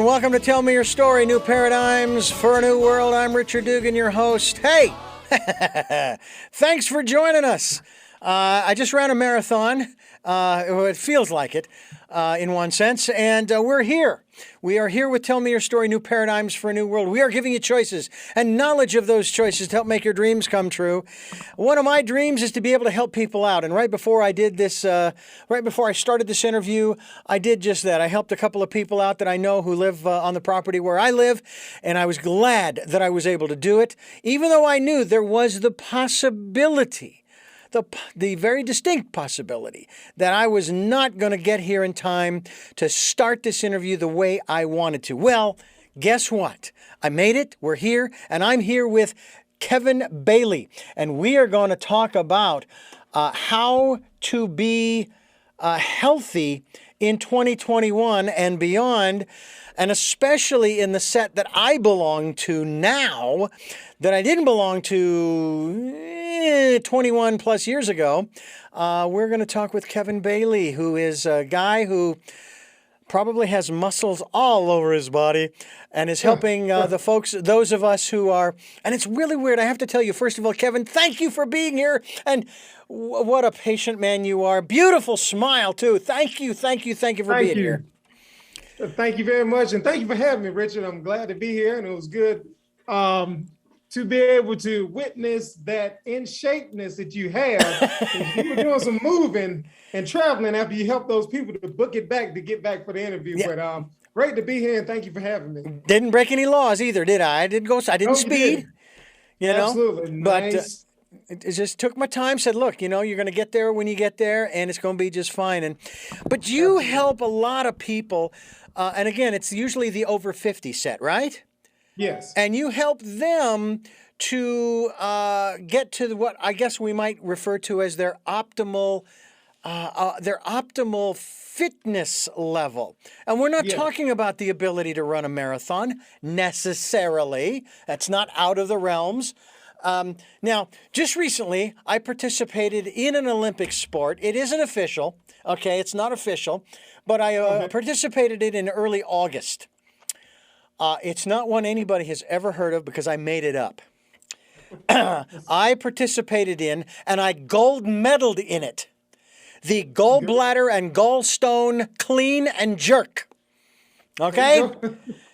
and welcome to Tell Me Your Story, New Paradigms for a New World. I'm Richard Dugan, your host. Hey, thanks for joining us. I just ran a marathon. It feels like it in one sense, and we're here. We are here with Tell Me Your Story, New Paradigms for a New World. We are giving you choices and knowledge of those choices to help make your dreams come true. One of my dreams is to be able to help people out. And right before I did this, right before I started this interview, I did just that. I helped a couple of people out that I know who live on the property where I live, and I was glad that I was able to do it, even though I knew there was the possibility, the very distinct possibility that I was not going to get here in time to start this interview the way I wanted to. Well, guess what? I made it. We're here, and I'm here with Kevin Bailey, and we are going to talk about how to be healthy in 2021 and beyond, and especially in the set that I belong to now that I didn't belong to 21 plus years ago. We're going to talk with Kevin Bailey, who is a guy who probably has muscles all over his body and is helping the folks, those of us who are, and it's really weird. I have to tell you, first of all, Kevin, thank you for being here. And what a patient man you are. Beautiful smile, too. Thank you for being here. Thank you very much. And thank you for having me, Richard. I'm glad to be here. And it was good to be able to witness that in shapeness that you have. You were doing some moving and traveling after you helped those people to book it back to get back for the interview. Yeah. But great to be here, and thank you for having me. Didn't break any laws either, did I? I didn't speed. You know, absolutely. Nice. But it just took my time. Said, look, you're going to get there when you get there, and it's going to be just fine. But you help a lot of people, and again, it's usually the over 50 set, right? Yes. And you help them to get to what I guess we might refer to as their optimal fitness level. And we're not talking about the ability to run a marathon necessarily. That's not out of the realms. Now, just recently, I participated in an Olympic sport. It isn't official. Okay, it's not official, but I participated in early August. It's not one anybody has ever heard of because I made it up. I participated in, and I gold medaled in it, the gallbladder and gallstone clean and jerk. Okay?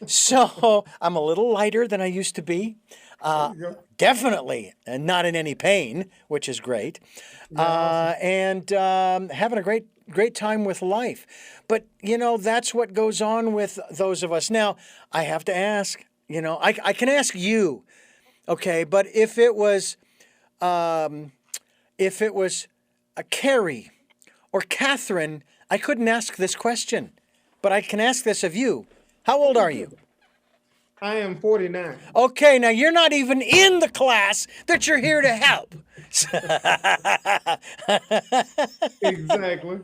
So I'm a little lighter than I used to be. Definitely not in any pain, which is great. And having a great time with life. But, that's what goes on with those of us. Now, I have to ask, I can ask you, okay, but if it was a Carrie or Catherine, I couldn't ask this question, but I can ask this of you. How old are you? I am 49. Okay, now you're not even in the class that you're here to help. Exactly.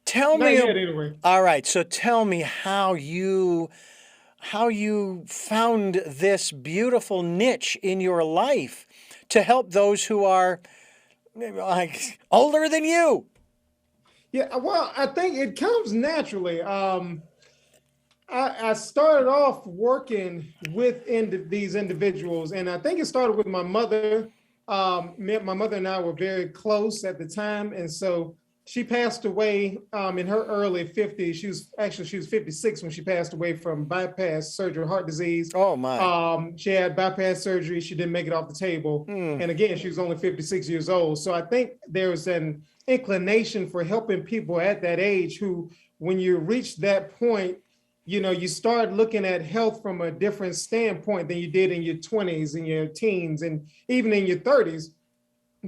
Tell Not me. yet, anyway. All right, so tell me how you found this beautiful niche in your life to help those who are like older than you. Yeah, well, I think it comes naturally. I started off working with these individuals, and I think it started with my mother. My mother and I were very close at the time, and so she passed away in her early 50s. She was 56 when she passed away from bypass surgery, heart disease. Oh my! She had bypass surgery. She didn't make it off the table, and again, she was only 56 years old. So I think there was an inclination for helping people at that age who, when you reach that point, you start looking at health from a different standpoint than you did in your 20s and your teens and even in your 30s,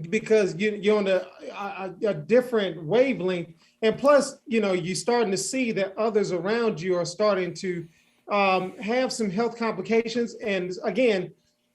because you're on a different wavelength. And plus, you're starting to see that others around you are starting to have some health complications. And again,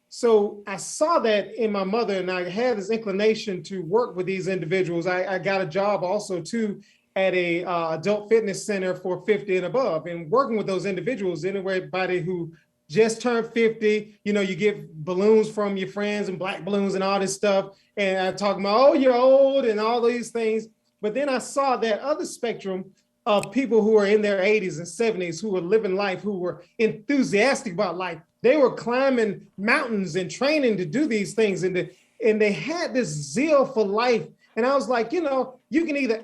so I saw that in my mother, and I had this inclination to work with these individuals. I got a job also too at a adult fitness center for 50 and above, and working with those individuals, anybody who just turned 50, you get balloons from your friends and black balloons and all this stuff. And I talk about, oh, you're old and all these things. But then I saw that other spectrum of people who are in their 80s and 70s who were living life, who were enthusiastic about life. They were climbing mountains and training to do these things, and they had this zeal for life. And I was like, you can either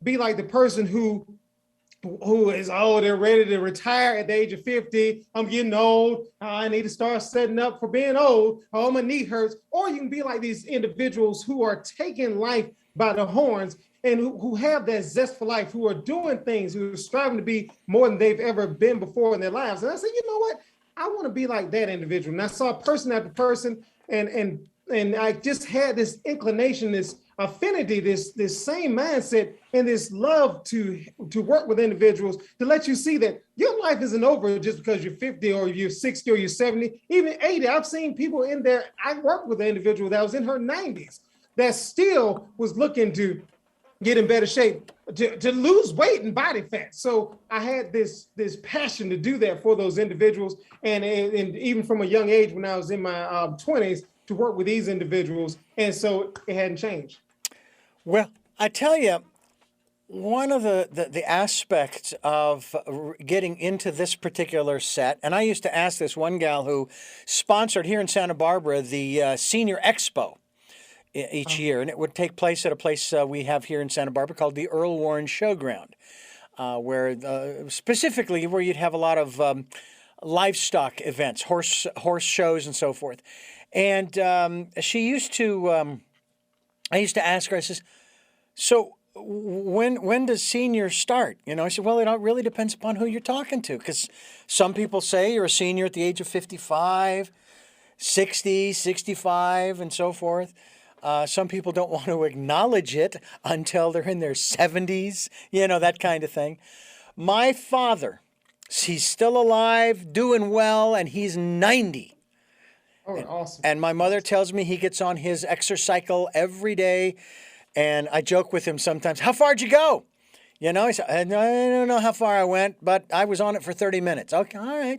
be like the person who is, they're ready to retire at the age of 50. I'm getting old. I need to start setting up for being old. Oh, my knee hurts. Or you can be like these individuals who are taking life by the horns and who have that zest for life, who are doing things, who are striving to be more than they've ever been before in their lives. And I said, you know what? I want to be like that individual. And I saw person after person, and I just had this inclination, this affinity, this same mindset, and this love to work with individuals to let you see that your life isn't over just because you're 50 or you're 60 or you're 70, even 80. I've seen people in there. I worked with an individual that was in her 90s that still was looking to get in better shape, to lose weight and body fat. So I had this passion to do that for those individuals, and even from a young age when I was in my 20s to work with these individuals, and so it hadn't changed. Well, I tell you, one of the aspects of getting into this particular set, and I used to ask this one gal who sponsored here in Santa Barbara the Senior Expo each year, and it would take place at a place we have here in Santa Barbara called the Earl Warren Showground, where specifically where you'd have a lot of livestock events, horse shows and so forth. And she used to, I used to ask her, I says, so when does senior start? I said, well, it really depends upon who you're talking to, because some people say you're a senior at the age of 55, 60, 65, and so forth. Some people don't want to acknowledge it until they're in their 70s, that kind of thing. My father, he's still alive, doing well, and he's 90. Oh, awesome. And my mother tells me he gets on his exercycle every day. And I joke with him sometimes, how far'd you go? He said, I don't know how far I went, but I was on it for 30 minutes. Okay, all right,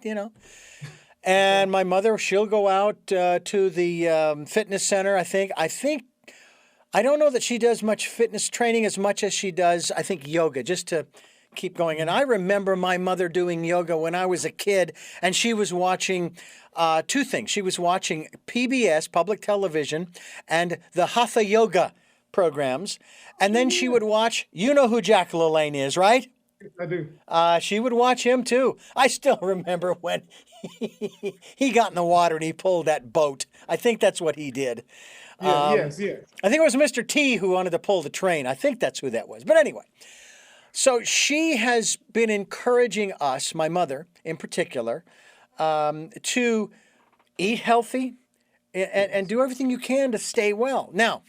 And my mother, she'll go out to the fitness center, I think. I don't know that she does much fitness training as much as she does, I think, yoga, just to keep going. And I remember my mother doing yoga when I was a kid, and she was watching two things. She was watching PBS, public television, and the Hatha Yoga programs. And then she would watch, you know who Jack LaLanne is, right? I do. She would watch him too. I still remember when he got in the water and he pulled that boat. I think that's what he did. Yes. I think it was Mr. T who wanted to pull the train. I think that's who that was. But anyway, so she has been encouraging us, my mother in particular, to eat healthy and do everything you can to stay well. Now,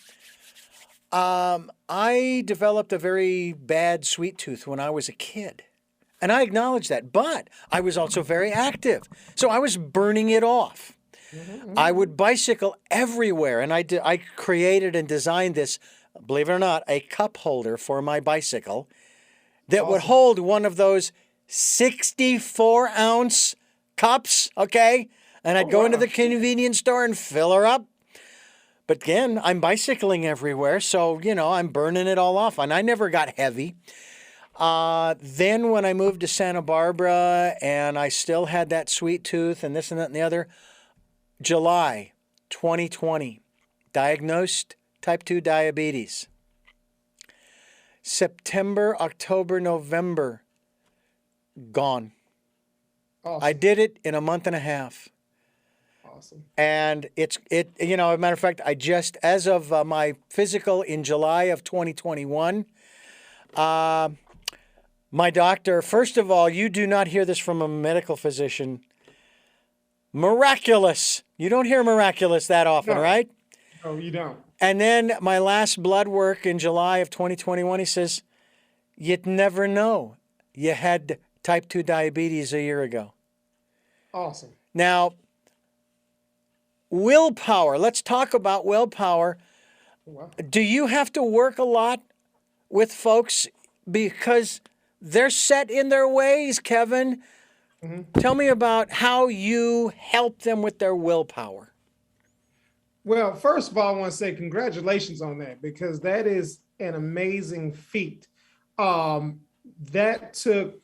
I developed a very bad sweet tooth when I was a kid, and I acknowledge that, but I was also very active, so I was burning it off. I would bicycle everywhere, and I created and designed this, believe it or not, a cup holder for my bicycle that would hold one of those 64-ounce cups, okay? And I'd go into the convenience store and fill her up. But again, I'm bicycling everywhere, so, I'm burning it all off. And I never got heavy. Then when I moved to Santa Barbara and I still had that sweet tooth and this and that and the other, July 2020, diagnosed type 2 diabetes. September, October, November, gone. Awesome. I did it in a month and a half. Awesome. And as a matter of fact, I just, as of my physical in July of 2021, my doctor, first of all, you do not hear this from a medical physician. Miraculous. You don't hear miraculous that often, right? No, you don't. And then my last blood work in July of 2021, he says, you'd never know you had type 2 diabetes a year ago. Awesome. Now, willpower. Let's talk about willpower. Wow. Do you have to work a lot with folks because they're set in their ways, Kevin? Mm-hmm. Tell me about how you help them with their willpower. Well, first of all, I want to say congratulations on that, because that is an amazing feat. that took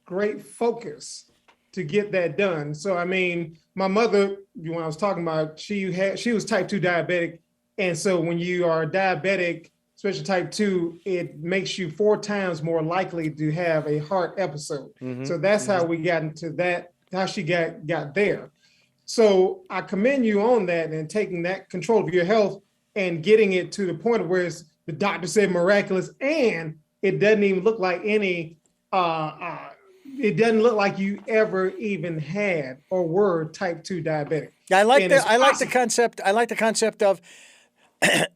great focus to get that done. So, I mean, my mother, when I was talking about, she was type 2 diabetic. And so when you are diabetic, especially type 2, it makes you 4 times more likely to have a heart episode. So that's how we got into that, how she got there. So I commend you on that and taking that control of your health and getting it to the point where the doctor said miraculous, and it doesn't even look like it doesn't look like you ever even had or were type 2 diabetic. I like the concept. I like the concept of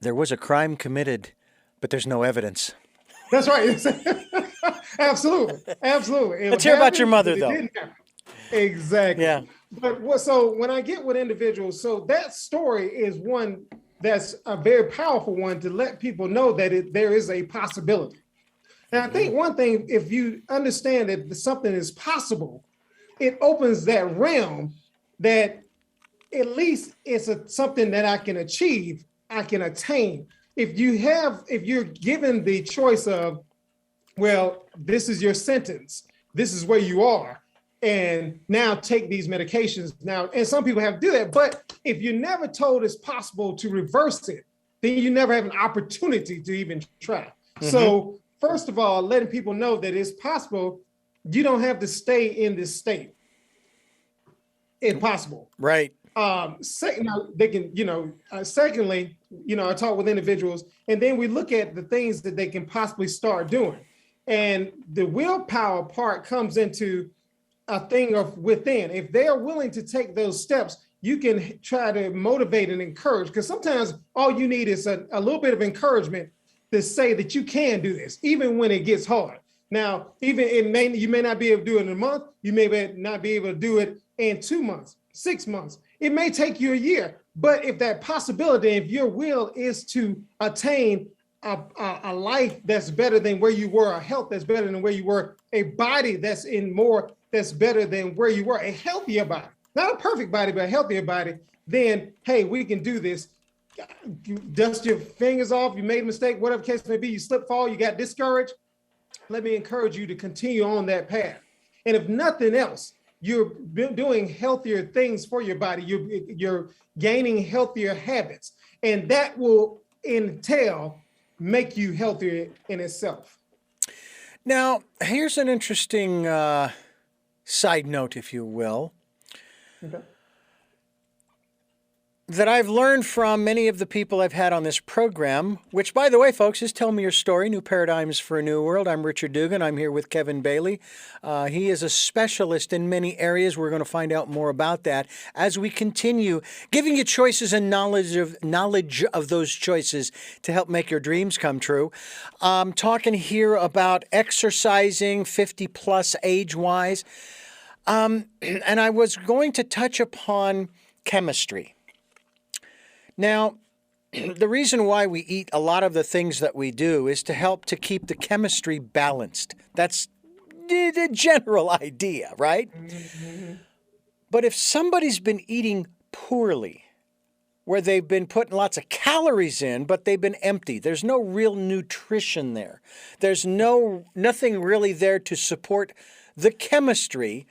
there was a crime committed, but there's no evidence. That's right. Absolutely. Let's hear about your mother, though. Exactly. Yeah. But so when I get with individuals, so that story is one that's a very powerful one to let people know that there is a possibility. And I think one thing, if you understand that something is possible, it opens that realm that at least it's something that I can achieve, I can attain. If you're given the choice of, well, this is your sentence, this is where you are, and now take these medications now. And some people have to do that, but if you're never told it's possible to reverse it, then you never have an opportunity to even try. So first of all, letting people know that it's possible. You don't have to stay in this state. It's possible. Right. They can, secondly, I talk with individuals, and then we look at the things that they can possibly start doing. And the willpower part comes into a thing of within. If they are willing to take those steps, you can try to motivate and encourage, because sometimes all you need is a little bit of encouragement to say that you can do this, even when it gets hard. Now, you may not be able to do it in a month. You may not be able to do it in 2 months, 6 months. It may take you a year. But if that possibility, if your will is to attain a life that's better than where you were, a health that's better than where you were, a body that's better than where you were, a healthier body, not a perfect body, but a healthier body, then, hey, we can do this. You dust your fingers off, you made a mistake, whatever case may be, you slip, fall, you got discouraged. Let me encourage you to continue on that path. And if nothing else, you're doing healthier things for your body. You're gaining healthier habits, and that will entail make you healthier in itself. Now, here's an interesting side note, if you will, that I've learned from many of the people I've had on this program, which, by the way, folks, is Tell Me Your Story, New Paradigms for a New World. I'm Richard Dugan. I'm here with Kevin Bailey. He is a specialist in many areas. We're going to find out more about that as we continue giving you choices and knowledge of those choices to help make your dreams come true. Talking here about exercising 50-plus age-wise. And I was going to touch upon chemistry. Now, the reason why we eat a lot of the things that we do is to help to keep the chemistry balanced. That's the general idea, right? But if somebody's been eating poorly, where they've been putting lots of calories in, but they've been empty, there's no real nutrition there. There's nothing really there to support the chemistry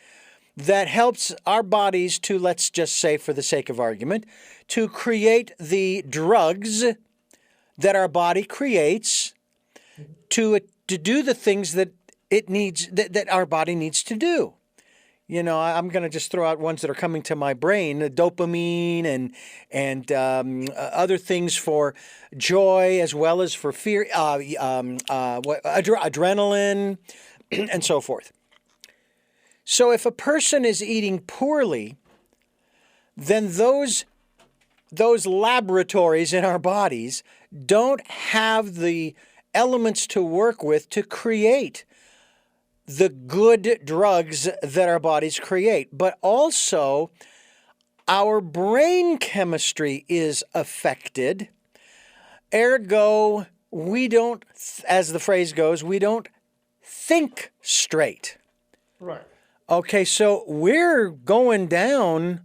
that helps our bodies to, let's just say for the sake of argument, to create the drugs that our body creates to do the things that it needs, that our body needs to do. You know, I'm going to just throw out ones that are coming to my brain: the dopamine and other things for joy as well as for fear, adrenaline, and so forth. So if a person is eating poorly, then those laboratories in our bodies don't have the elements to work with to create the good drugs that our bodies create. But also, our brain chemistry is affected. Ergo, we don't, as the phrase goes, we don't think straight. Right. Okay, so we're going down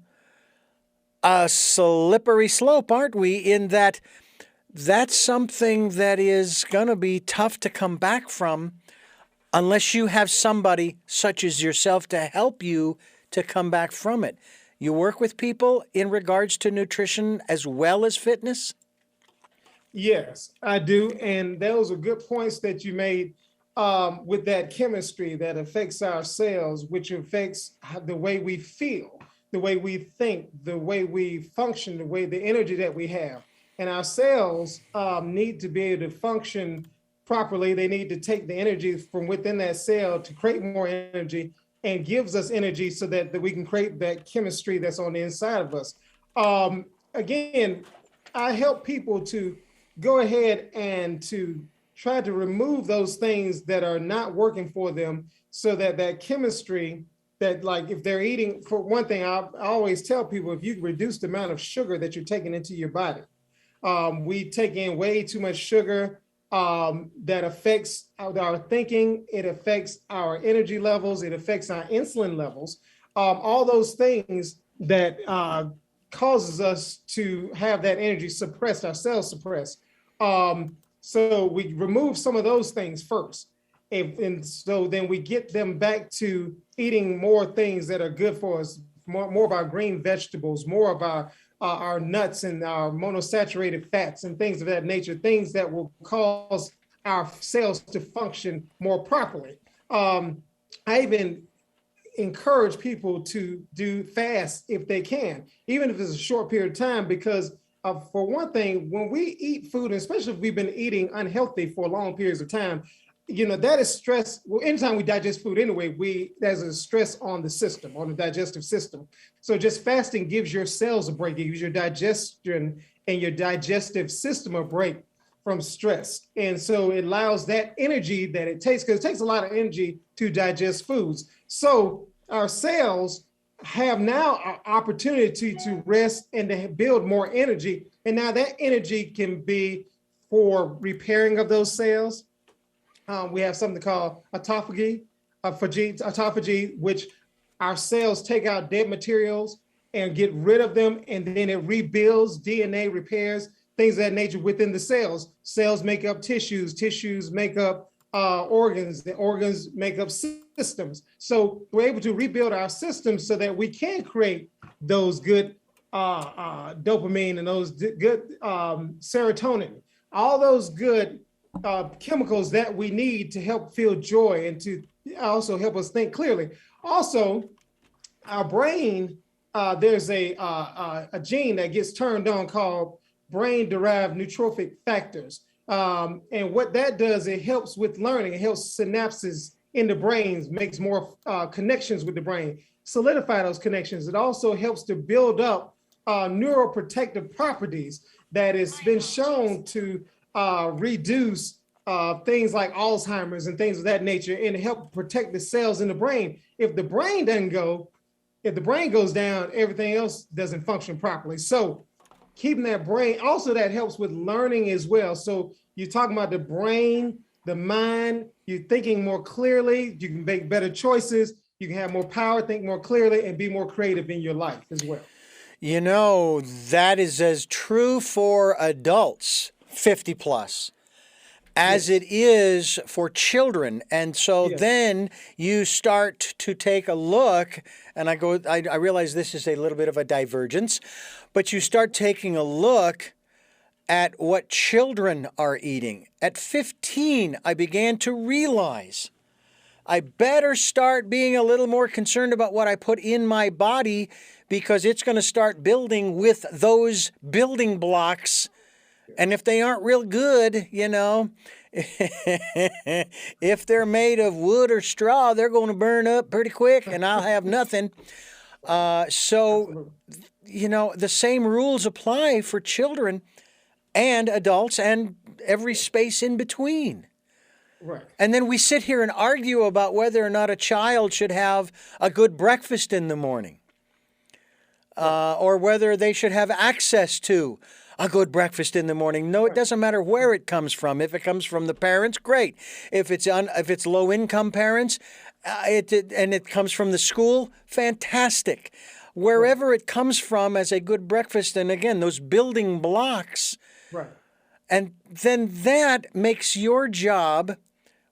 a slippery slope, aren't we? In that that's something that is going to be tough to come back from unless you have somebody such as yourself to help you to come back from it. You work with people in regards to nutrition as well as fitness? Yes, I do. And those are good points that you made with that chemistry that affects our cells, which affects the way we feel, the way we think, the way we function, the energy that we have. And our cells need to be able to function properly. They need to take the energy from within that cell to create more energy and gives us energy so that we can create that chemistry that's on the inside of us. Again, I help people to go ahead and to try to remove those things that are not working for them so that that chemistry that, like, if they're eating, for one thing, I always tell people, if you reduce the amount of sugar that you're taking into your body, we take in way too much sugar that affects our thinking. It affects our energy levels. It affects our insulin levels. All those things that causes us to have that energy suppressed, our cells suppressed. So we remove some of those things first. And so then we get them back to eating more things that are good for us, more of our green vegetables, more of our nuts and our monosaturated fats and things of that nature, things that will cause our cells to function more properly. I even encourage people to do fast if they can, even if it's a short period of time, because for one thing, when we eat food, especially if we've been eating unhealthy for long periods of time, that is stress. Well, anytime we digest food anyway, there's a stress on the system, on the digestive system. So just fasting gives your cells a break. It gives your digestion and your digestive system a break from stress. And so it allows that energy that it takes, because it takes a lot of energy to digest foods. So our cells have now an opportunity to rest and to build more energy. And now that energy can be for repairing of those cells. We have something called autophagy, which our cells take out dead materials and get rid of them, and then it rebuilds, DNA repairs, things of that nature within the cells. Cells make up tissues, tissues make up organs, the organs make up systems. So we're able to rebuild our systems so that we can create those good dopamine and those good serotonin, all those good chemicals that we need to help feel joy and to also help us think clearly. Also, our brain, there's a gene that gets turned on called brain-derived neurotrophic factors. And what that does, it helps with learning. It helps synapses in the brain, makes more connections with the brain, solidify those connections. It also helps to build up neuroprotective properties that has been shown to reduce things like Alzheimer's and things of that nature, and help protect the cells in the brain. If the brain goes down, everything else doesn't function properly. So keeping that brain, also that helps with learning as well. So you're talking about the brain, the mind, you're thinking more clearly, you can make better choices, you can have more power, think more clearly, and be more creative in your life as well. That is as true for adults 50 plus as it is for children. And so then you start to take a look, and I realize this is a little bit of a divergence, but you start taking a look at what children are eating. At 15, I began to realize I better start being a little more concerned about what I put in my body, because it's going to start building with those building blocks. And if they aren't real good, if they're made of wood or straw, they're going to burn up pretty quick and I'll have nothing. So, the same rules apply for children and adults and every space in between. Right. And then we sit here and argue about whether or not a child should have a good breakfast in the morning, or whether they should have access to a good breakfast in the morning. No, it doesn't matter where it comes from. If it comes from the parents, great. If it's low-income parents, and it comes from the school, fantastic. Wherever it comes from as a good breakfast, and again, those building blocks. Right. And then that makes your job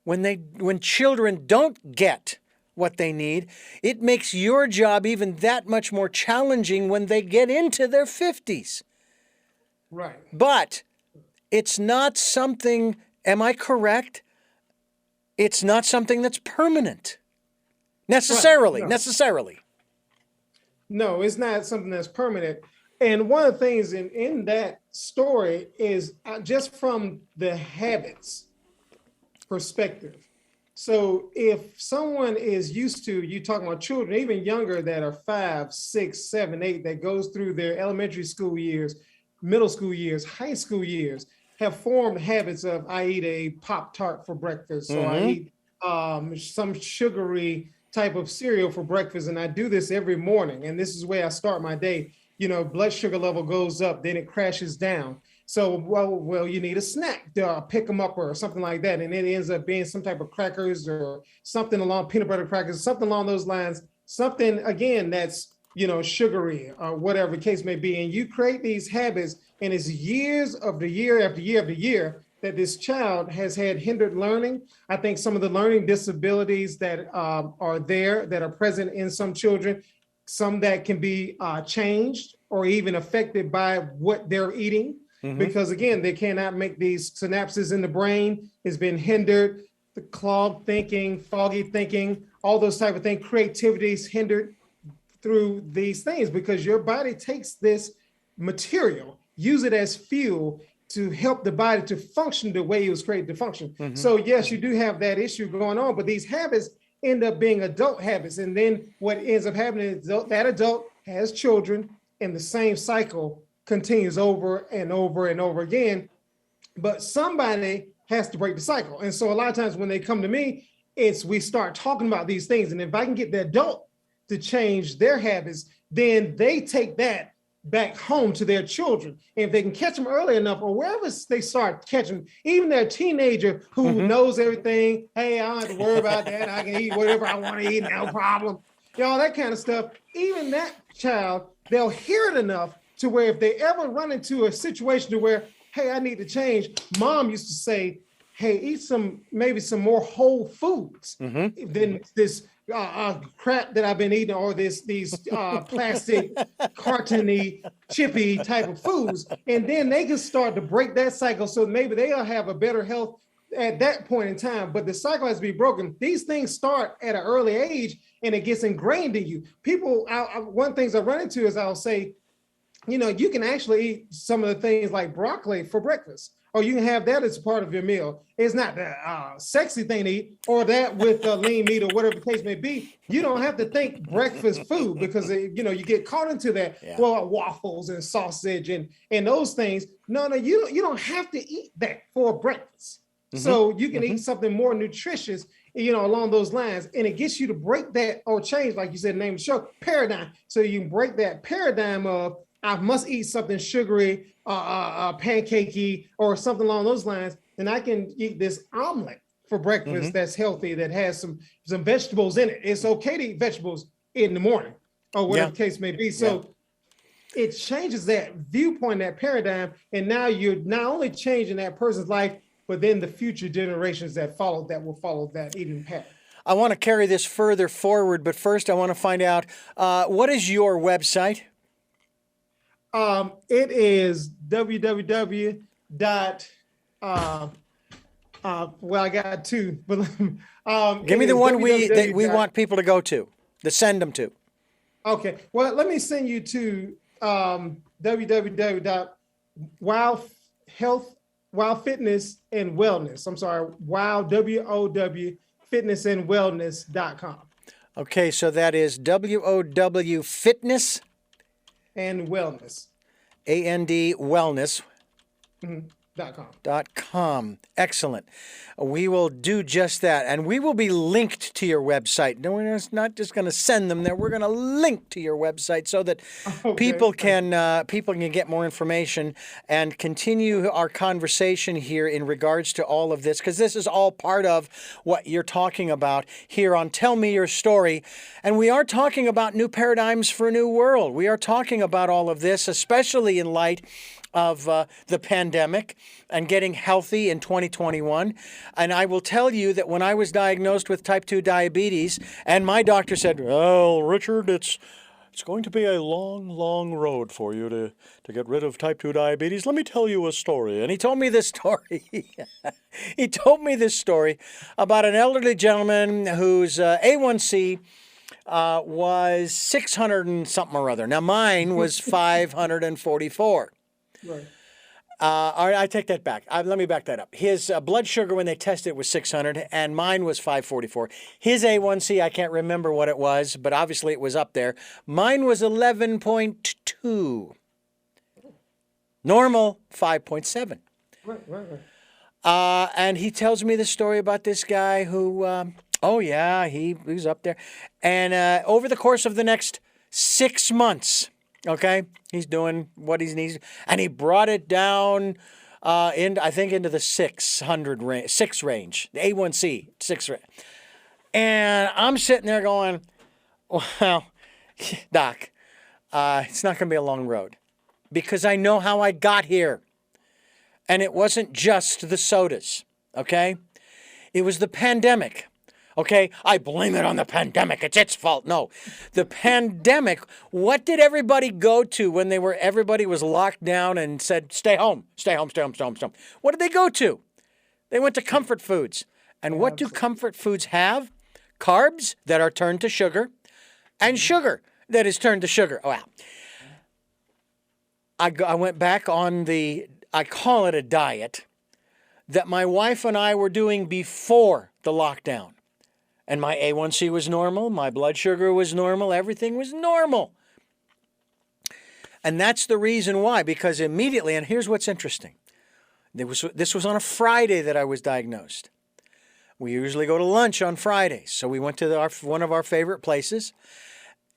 when children don't get what they need, it makes your job even that much more challenging when they get into their 50s. Right. But it's not something, am I correct? It's not something that's permanent. Necessarily, Right. No. necessarily. No, it's not something that's permanent. And one of the things in that story is just from the habits perspective. So if someone is used to, you talking about children, even younger that are 5, 6, 7, 8, that goes through their elementary school years, middle school years, high school years, have formed habits of, I eat a Pop-Tart for breakfast, or I eat some sugary type of cereal for breakfast, and I do this every morning, and this is where I start my day. Blood sugar level goes up, then it crashes down. So, well, you need a snack to pick them up or something like that, and it ends up being some type of crackers or something along peanut butter crackers, something along those lines. Something again that's sugary or whatever the case may be, and you create these habits, and it's years of the year after year after year that this child has had hindered learning. I think some of the learning disabilities that are there, that are present in some children, some that can be changed or even affected by what they're eating, because again, they cannot make these synapses in the brain. It's been hindered. The clogged thinking, foggy thinking, all those type of things, creativity is hindered through these things, because your body takes this material, use it as fuel to help the body to function the way it was created to function. So yes, you do have that issue going on, but these habits end up being adult habits. And then what ends up happening is that adult has children, and the same cycle continues over and over and over again. But somebody has to break the cycle. And so a lot of times when they come to me, we start talking about these things. And if I can get the adult to change their habits, then they take that back home to their children. And if they can catch them early enough, or wherever they start catching, even their teenager who knows everything, hey, I don't have to worry about that. I can eat whatever I want to eat, no problem. All that kind of stuff. Even that child, they'll hear it enough to where if they ever run into a situation to where, hey, I need to change. Mom used to say, hey, eat maybe some more whole foods than this crap that I've been eating, or these plastic, cartony, chippy type of foods. And then they can start to break that cycle. So maybe they'll have a better health at that point in time. But the cycle has to be broken. These things start at an early age, and it gets ingrained in you. People, one of the things I run into is I'll say, you can actually eat some of the things like broccoli for breakfast, or you can have that as part of your meal. It's not the sexy thing to eat, or that with lean meat or whatever the case may be. You don't have to think breakfast food, because you get caught into that. Yeah. Well, waffles and sausage and those things. No, you don't have to eat that for breakfast. So you can eat something more nutritious, along those lines, and it gets you to break that, or change, like you said, name of the show, paradigm. So you can break that paradigm of, I must eat something sugary, pancakey, or something along those lines, and I can eat this omelet for breakfast that's healthy, that has some vegetables in it. It's okay to eat vegetables in the morning, or whatever the case may be. So it changes that viewpoint, that paradigm, and now you're not only changing that person's life, but then the future generations that will follow that eating pattern. I want to carry this further forward, but first I want to find out, what is your website? It is www. Well, I got two, but give me the one that we want people to go to send them to. Okay, well, let me send you to www.wowfitness and wellness. I'm sorry, fitnessandwellness.com. Okay, so that is WOW Fitness and Wellness. AND Wellness. .com. Excellent. We will do just that, and we will be linked to your website. No, we're not just going to send them there. We're going to link to your website so that people can get more information and continue our conversation here in regards to all of this, because this is all part of what you're talking about here on Tell Me Your Story. And we are talking about new paradigms for a new world. We are talking about all of this, especially in light of the pandemic and getting healthy in 2021. And I will tell you that when I was diagnosed with type 2 diabetes, and my doctor said, well, Richard, it's going to be a long, long road for you to get rid of type 2 diabetes. Let me tell you a story. And he told me this story. He told me this story about an elderly gentleman whose A1C was 600 and something or other. Now, mine was 544. Right. All right, I take that back. Let me back that up. His blood sugar when they tested it was 600, and mine was 544. His A1C, I can't remember what it was, but obviously it was up there. Mine was 11.2. Normal, 5.7. Right. And he tells me the story about this guy who, he was up there. And over the course of the next 6 months, okay, he's doing what he needs, and he brought it down into the 600 range, 6 range, the A1C 6 range. And I'm sitting there going, well, Doc, it's not going to be a long road because I know how I got here. And it wasn't just the sodas, okay? It was the pandemic. Okay, I blame it on the pandemic. It's its fault. No, the pandemic. What did everybody go to when everybody was locked down and said, stay home, stay home, stay home, stay home, stay home? What did they go to? They went to comfort foods. And what do comfort foods have? Carbs that are turned to sugar and sugar that is turned to sugar. Oh, wow. I went back on I call it a diet that my wife and I were doing before the lockdown. And my A1C was normal, my blood sugar was normal, everything was normal. And that's the reason why, because immediately, and here's what's interesting. This was on a Friday that I was diagnosed. We usually go to lunch on Fridays, so we went to one of our favorite places.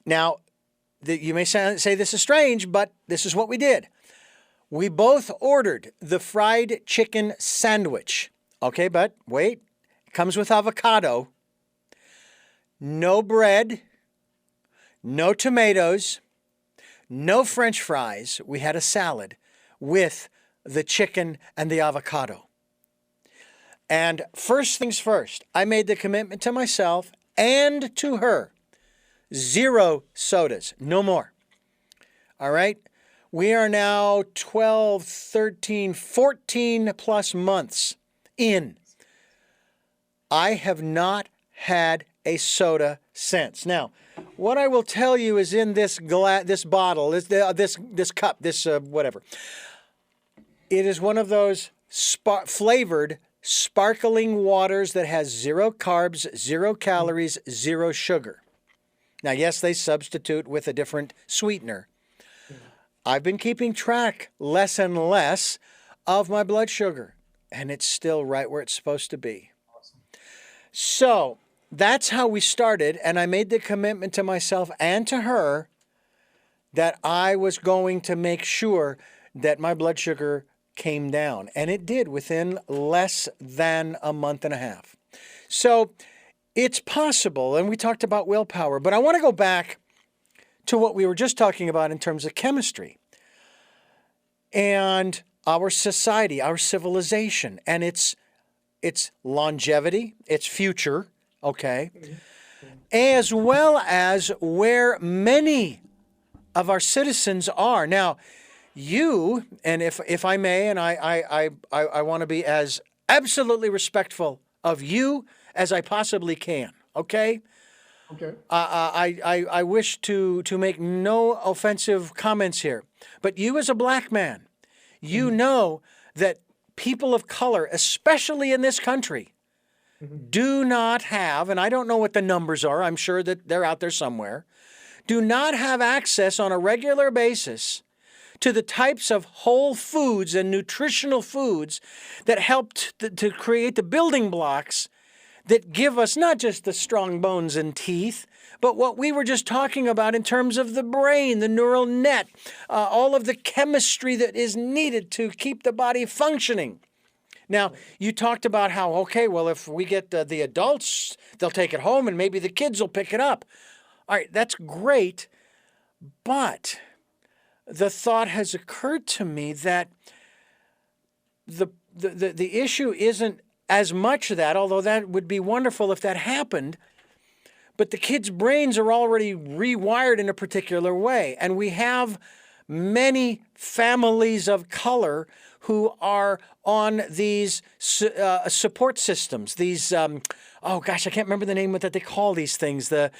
Now, you may say this is strange, but this is what we did. We both ordered the fried chicken sandwich. Okay, but wait, it comes with avocado. No bread, no tomatoes, no French fries. We had a salad with the chicken and the avocado. And first things first, I made the commitment to myself and to her. 0 sodas, no more. All right? We are now 12, 13, 14 plus months in. I have not had a soda since. Now, what I will tell you is in this bottle, this cup, whatever. It is one of those flavored sparkling waters that has 0 carbs, 0 calories, 0 sugar. Now, yes, they substitute with a different sweetener. I've been keeping track less and less of my blood sugar, and it's still right where it's supposed to be. Awesome. So that's how we started, and I made the commitment to myself and to her that I was going to make sure that my blood sugar came down, and it did within less than a month and a half. So it's possible, and we talked about willpower, but I want to go back to what we were just talking about in terms of chemistry and our society, our civilization, and its longevity, its future, okay, as well as where many of our citizens are. Now, you, and if I may, and I want to be as absolutely respectful of you as I possibly can, okay? Okay. I wish to make no offensive comments here, but you as a black man, you know that people of color, especially in this country, do not have, and I don't know what the numbers are, I'm sure that they're out there somewhere, do not have access on a regular basis to the types of whole foods and nutritional foods that help to create the building blocks that give us not just the strong bones and teeth, but what we were just talking about in terms of the brain, the neural net, all of the chemistry that is needed to keep the body functioning. Now, you talked about how, okay, well, if we get the adults, they'll take it home and maybe the kids will pick it up. All right, that's great, but the thought has occurred to me that the issue isn't as much that, although that would be wonderful if that happened, but the kids' brains are already rewired in a particular way. And we have many families of color who are on these support systems, these, oh gosh, I can't remember the name that they call these things, the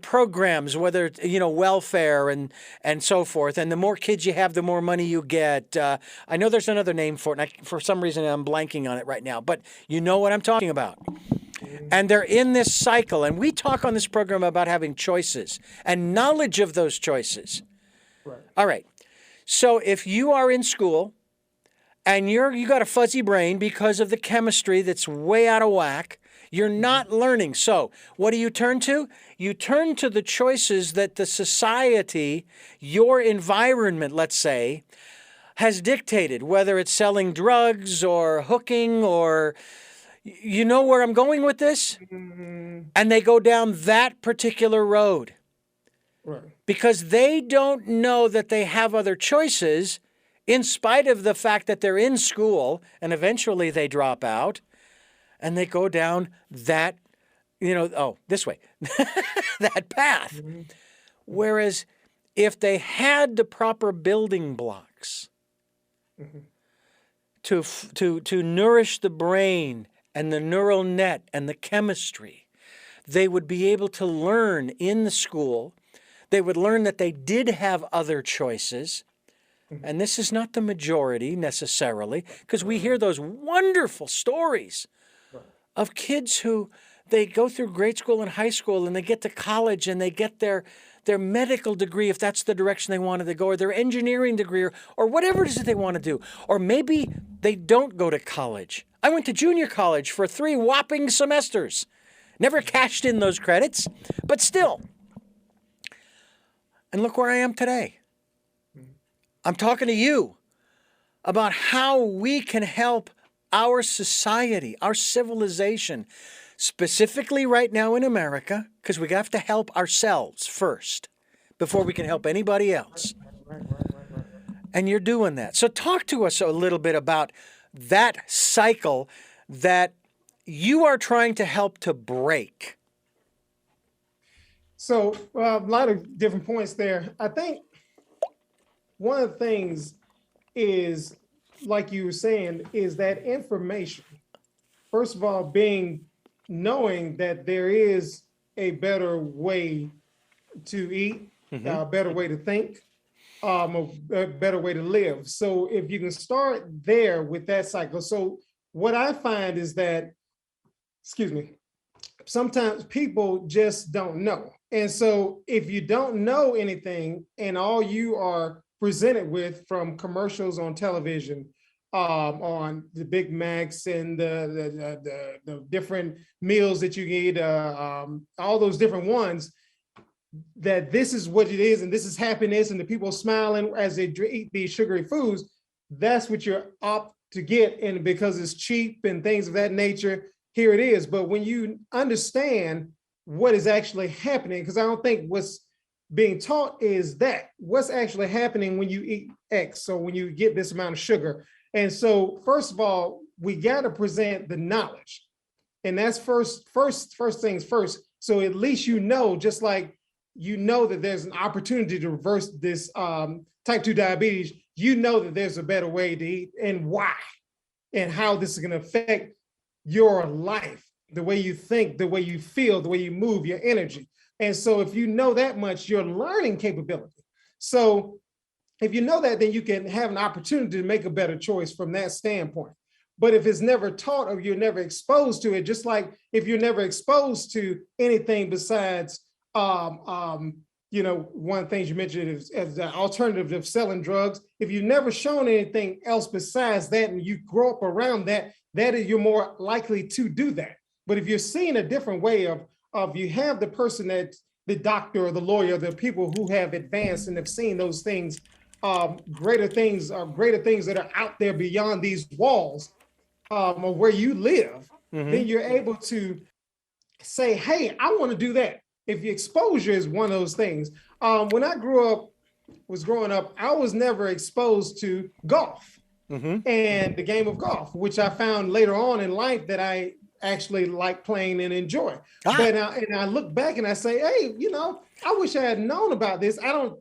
programs, whether, welfare and so forth. And the more kids you have, the more money you get. I know there's another name for it, and for some reason I'm blanking on it right now, but you know what I'm talking about. And they're in this cycle. And we talk on this program about having choices and knowledge of those choices. Right. All right. So if you are in school and you got a fuzzy brain because of the chemistry that's way out of whack, you're not learning. So what do you turn to? You turn to the choices that the society, your environment, let's say, has dictated, whether it's selling drugs or hooking or... You know where I'm going with this? Mm-hmm. And they go down that particular road. Right. Because they don't know that they have other choices, in spite of the fact that they're in school, and eventually they drop out, and they go down that, this way, that path. Mm-hmm. Whereas if they had the proper building blocks to nourish the brain and the neural net and the chemistry, they would be able to learn in the school. They would learn that they did have other choices. And this is not the majority necessarily, because we hear those wonderful stories of kids who they go through grade school and high school and they get to college and they get their medical degree, if that's the direction they wanted to go, or their engineering degree, or whatever it is that they want to do. Or maybe they don't go to college. I went to junior college for 3 whopping semesters. Never cashed in those credits, but still. And look where I am today. I'm talking to you about how we can help our society, our civilization, specifically right now in America, because we have to help ourselves first before we can help anybody else. And you're doing that. So talk to us a little bit about that cycle that you are trying to help to break. So a lot of different points there. I think one of the things is, like you were saying, is that information. First of all, knowing that there is a better way to eat, a better way to think, a better way to live. So if you can start there with that cycle. So what I find is that, sometimes people just don't know. And so if you don't know anything and all you are presented with from commercials on television, on the Big Macs and the different meals that you eat, all those different ones, that this is what it is and this is happiness and the people smiling as they eat these sugary foods, that's what you're opt to get. And because it's cheap and things of that nature, here it is. But when you understand what is actually happening, because I don't think what's being taught is that what's actually happening when you eat X, so when you get this amount of sugar. And so first of all, we got to present the knowledge, and that's first things first. So at least just like that there's an opportunity to reverse this type 2 diabetes, that there's a better way to eat and why and how this is going to affect your life, the way you think, the way you feel, the way you move, your energy. And so if you know that much, your learning capability. So if you know that, then you can have an opportunity to make a better choice from that standpoint. But if it's never taught or you're never exposed to it, just like if you're never exposed to anything besides, one of the things you mentioned is as the alternative of selling drugs. If you've never shown anything else besides that and you grow up around that, you're more likely to do that. But if you're seeing a different way of you have the person that the doctor or the lawyer, the people who have advanced and have seen those things, greater things that are out there beyond these walls of where you live, then you're able to say, hey, I want to do that. If the exposure is one of those things. When I grew up was growing up, I was never exposed to golf Mm-hmm. and the game of golf, which I found later on in life that I actually like playing and enjoy. Ah. But and I look back and I say, hey, I wish I had known about this. I don't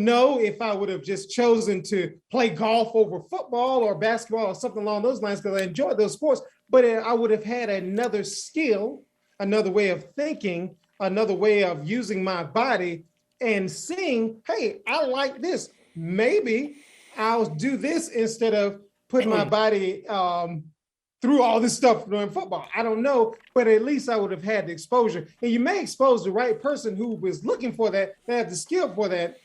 know if I would have just chosen to play golf over football or basketball or something along those lines because I enjoyed those sports. But I would have had another skill, another way of thinking, another way of using my body and seeing, hey, I like this. Maybe I'll do this instead of putting my body through all this stuff during football. I don't know, but at least I would have had the exposure. And you may expose the right person who was looking for that had the skill for that,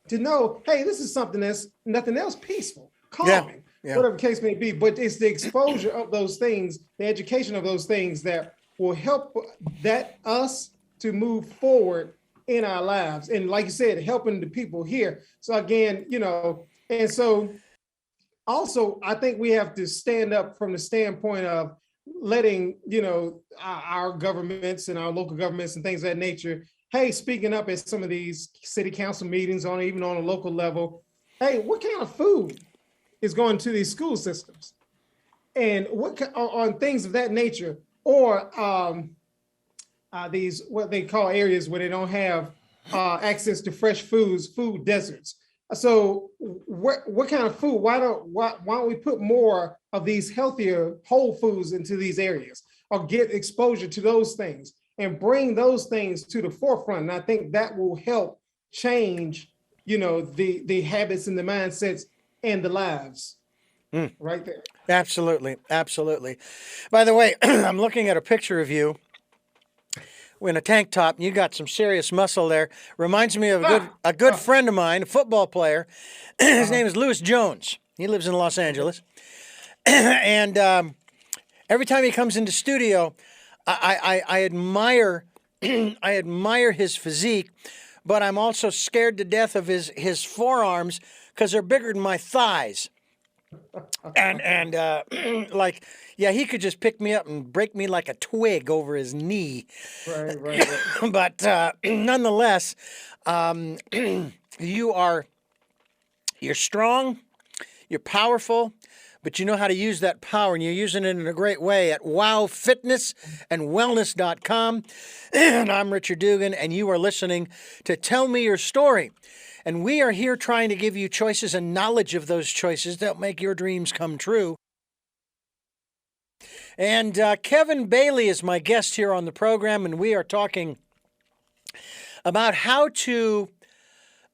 to know, hey, this is something that's nothing else, peaceful, calming, whatever the case may be. But it's the exposure of those things, the education of those things that will help us to move forward in our lives. And like you said, helping the people here. So again, and so also, I think we have to stand up from the standpoint of letting, our governments and our local governments and things of that nature, hey, speaking up at some of these city council meetings even on a local level, hey, what kind of food is going to these school systems? And what on things of that nature, or these what they call areas where they don't have access to fresh foods, food deserts. So what kind of food? Why don't we put more of these healthier whole foods into these areas, or get exposure to those things and bring those things to the forefront? And I think that will help change, the habits and the mindsets and the lives. Right there. Absolutely. Absolutely. By the way, I'm looking at a picture of you in a tank top, and you got some serious muscle there. Reminds me of a good friend of mine, a football player. His name is Lewis Jones. He lives in Los Angeles. And every time he comes into studio, I admire I admire his physique, but I'm also scared to death of his forearms because they're bigger than my thighs. And like, yeah, he could just pick me up and break me like a twig over his knee. Right. But nonetheless, you're strong, you're powerful, but you know how to use that power, and you're using it in a great way at wowfitnessandwellness.com. And I'm Richard Dugan, and you are listening to Tell Me Your Story. And we are here trying to give you choices and knowledge of those choices that make your dreams come true. And Kevin Bailey is my guest here on the program, and we are talking about how to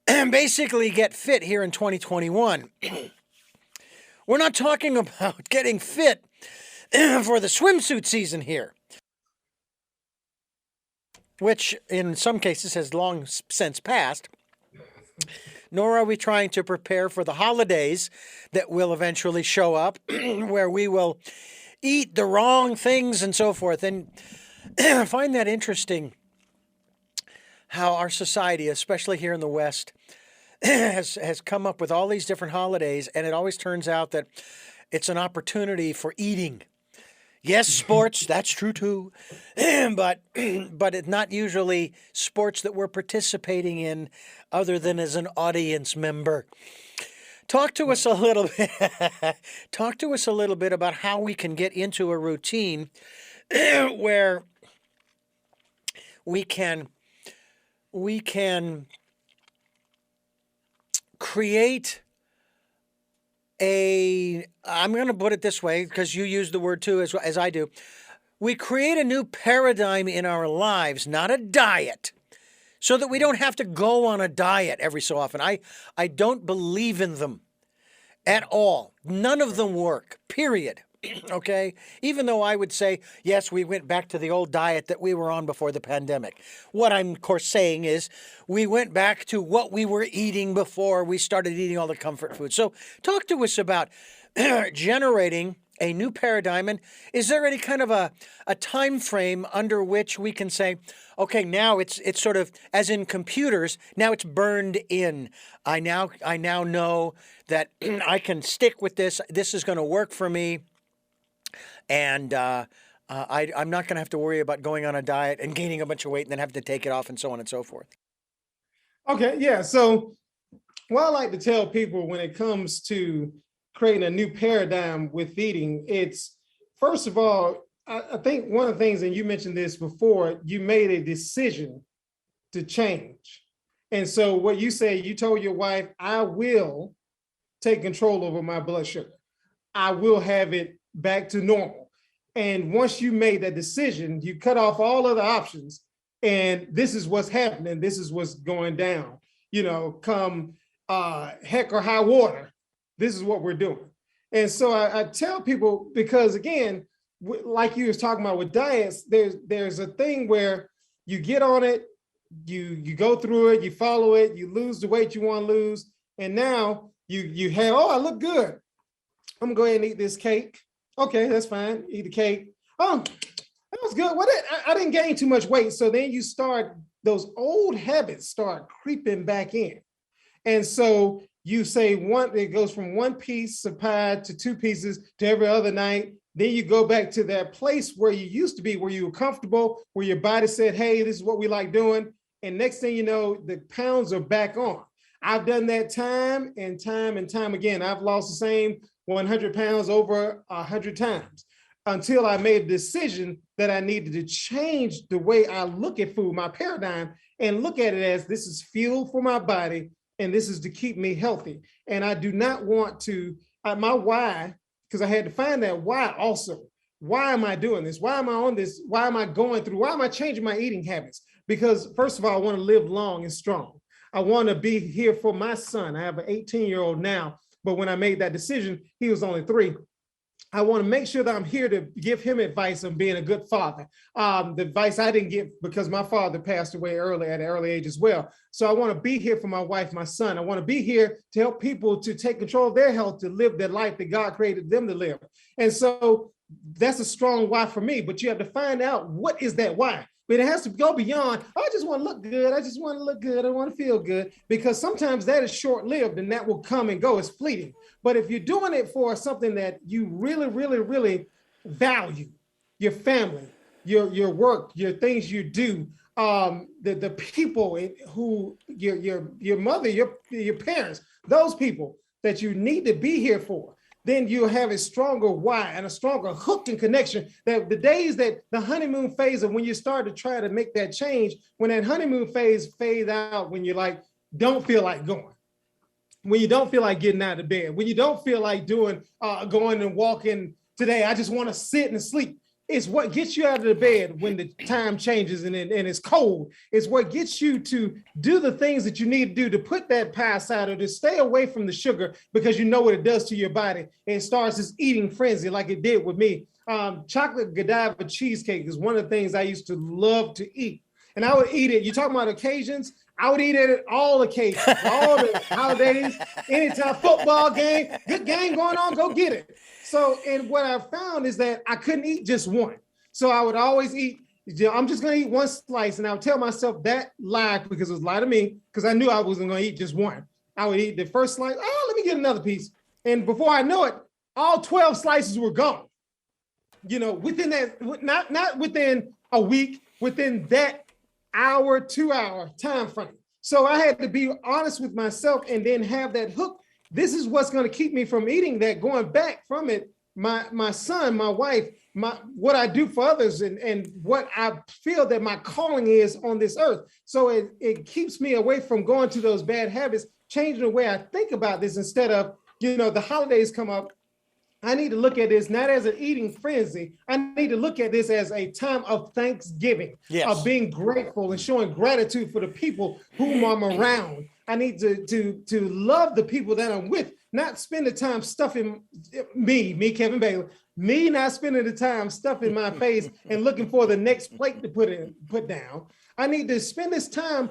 basically get fit here in 2021. We're not talking about getting fit for the swimsuit season here, which in some cases has long since passed. Nor are we trying to prepare for the holidays that will eventually show up, where we will eat the wrong things and so forth. And I find that interesting how our society, especially here in the West, has come up with all these different holidays, and it always turns out that it's an opportunity for eating. Yes, sports, that's true too, but it's not usually sports that we're participating in other than as an audience member. Talk to us a little bit. Talk to us a little bit about how we can get into a routine where we can create I'm going to put it this way because you use the word too as I do. We create a new paradigm in our lives, not a diet, so that we don't have to go on a diet every so often. I don't believe in them at all. None of them work, period. Okay? Even though I would say, yes, we went back to the old diet that we were on before the pandemic. What I'm, of course, saying is we went back to what we were eating before we started eating all the comfort food. So talk to us about generating a new paradigm. And is there any kind of a time frame under which we can say, okay, now it's sort of as in computers, now it's burned in. I now know that I can stick with this. This is going to work for me. And I'm not going to have to worry about going on a diet and gaining a bunch of weight and then having to take it off and so on and so forth. Okay, yeah. So what I like to tell people when it comes to creating a new paradigm with eating, it's first of all, I think one of the things, and you mentioned this before, you made a decision to change. And so what you say, you told your wife, I will take control over my blood sugar. I will have it back to normal. And once you made that decision, you cut off all other options. And this is what's happening. This is what's going down. Come heck or high water, this is what we're doing. And so I tell people, because again, like you was talking about with diets, there's a thing where you get on it, you go through it, you follow it, you lose the weight you want to lose, and now you have, oh, I look good. I'm gonna go ahead and eat this cake. Okay, that's fine. Eat the cake. Oh, that was good. I didn't gain too much weight. So then you start, those old habits start creeping back in. And so you say it goes from one piece of pie to two pieces to every other night. Then you go back to that place where you used to be, where you were comfortable, where your body said, hey, this is what we like doing. And next thing you know, the pounds are back on. I've done that time and time again. I've lost the same 100 pounds over 100 times until I made a decision that I needed to change the way I look at food, my paradigm, and look at it as this is fuel for my body and this is to keep me healthy. And I do not want to, my why, because I had to find that why also. Why am I doing this? Why am I on this? Why am I going through? Why am I changing my eating habits? Because first of all, I want to live long and strong. I want to be here for my son. I have an 18-year-old now, but when I made that decision, he was only 3. I want to make sure that I'm here to give him advice on being a good father. The advice I didn't get because my father passed away early at an early age as well. So I want to be here for my wife, my son. I want to be here to help people to take control of their health, to live the life that God created them to live. And so that's a strong why for me, but you have to find out what is that why. But it has to go beyond, oh, I just want to look good. I just want to look good. I want to feel good, because sometimes that is short-lived and that will come and go. It's fleeting. But if you're doing it for something that you really, really, really value, your family, your work, your things you do, the people who your mother, your parents, those people that you need to be here for, then you'll have a stronger why and a stronger hook and connection. That the days that the honeymoon phase of when you start to try to make that change, when that honeymoon phase fades out, when you're like, don't feel like going, when you don't feel like getting out of bed, when you don't feel like doing, going and walking today, I just want to sit and sleep. It's what gets you out of the bed when the time changes and it's cold. It's what gets you to do the things that you need to do to put that pie aside or to stay away from the sugar, because you know what it does to your body. And it starts this eating frenzy like it did with me. Chocolate Godiva cheesecake is one of the things I used to love to eat. And I would eat it. You talking about occasions? I would eat it at all occasions, all the holidays, anytime, football game, good game going on, go get it. So, and what I found is that I couldn't eat just one. So I would always eat, I'm just going to eat one slice. And I would tell myself that lie, because it was a lie to me, because I knew I wasn't going to eat just one. I would eat the first slice. Oh, let me get another piece. And before I know it, all 12 slices were gone. Within that, not within a week, within that hour, 2 hour time frame. So I had to be honest with myself and then have that hook. This is what's going to keep me from eating that, going back from it. My son, my wife, what I do for others, and what I feel that my calling is on this earth. So it keeps me away from going to those bad habits, changing the way I think about this. Instead of, the holidays come up, I need to look at this not as an eating frenzy. I need to look at this as a time of thanksgiving, of being grateful and showing gratitude for the people whom I'm around. I need to love the people that I'm with, not spend the time stuffing me, Kevin Bailey, me not spending the time stuffing my face and looking for the next plate to put down. I need to spend this time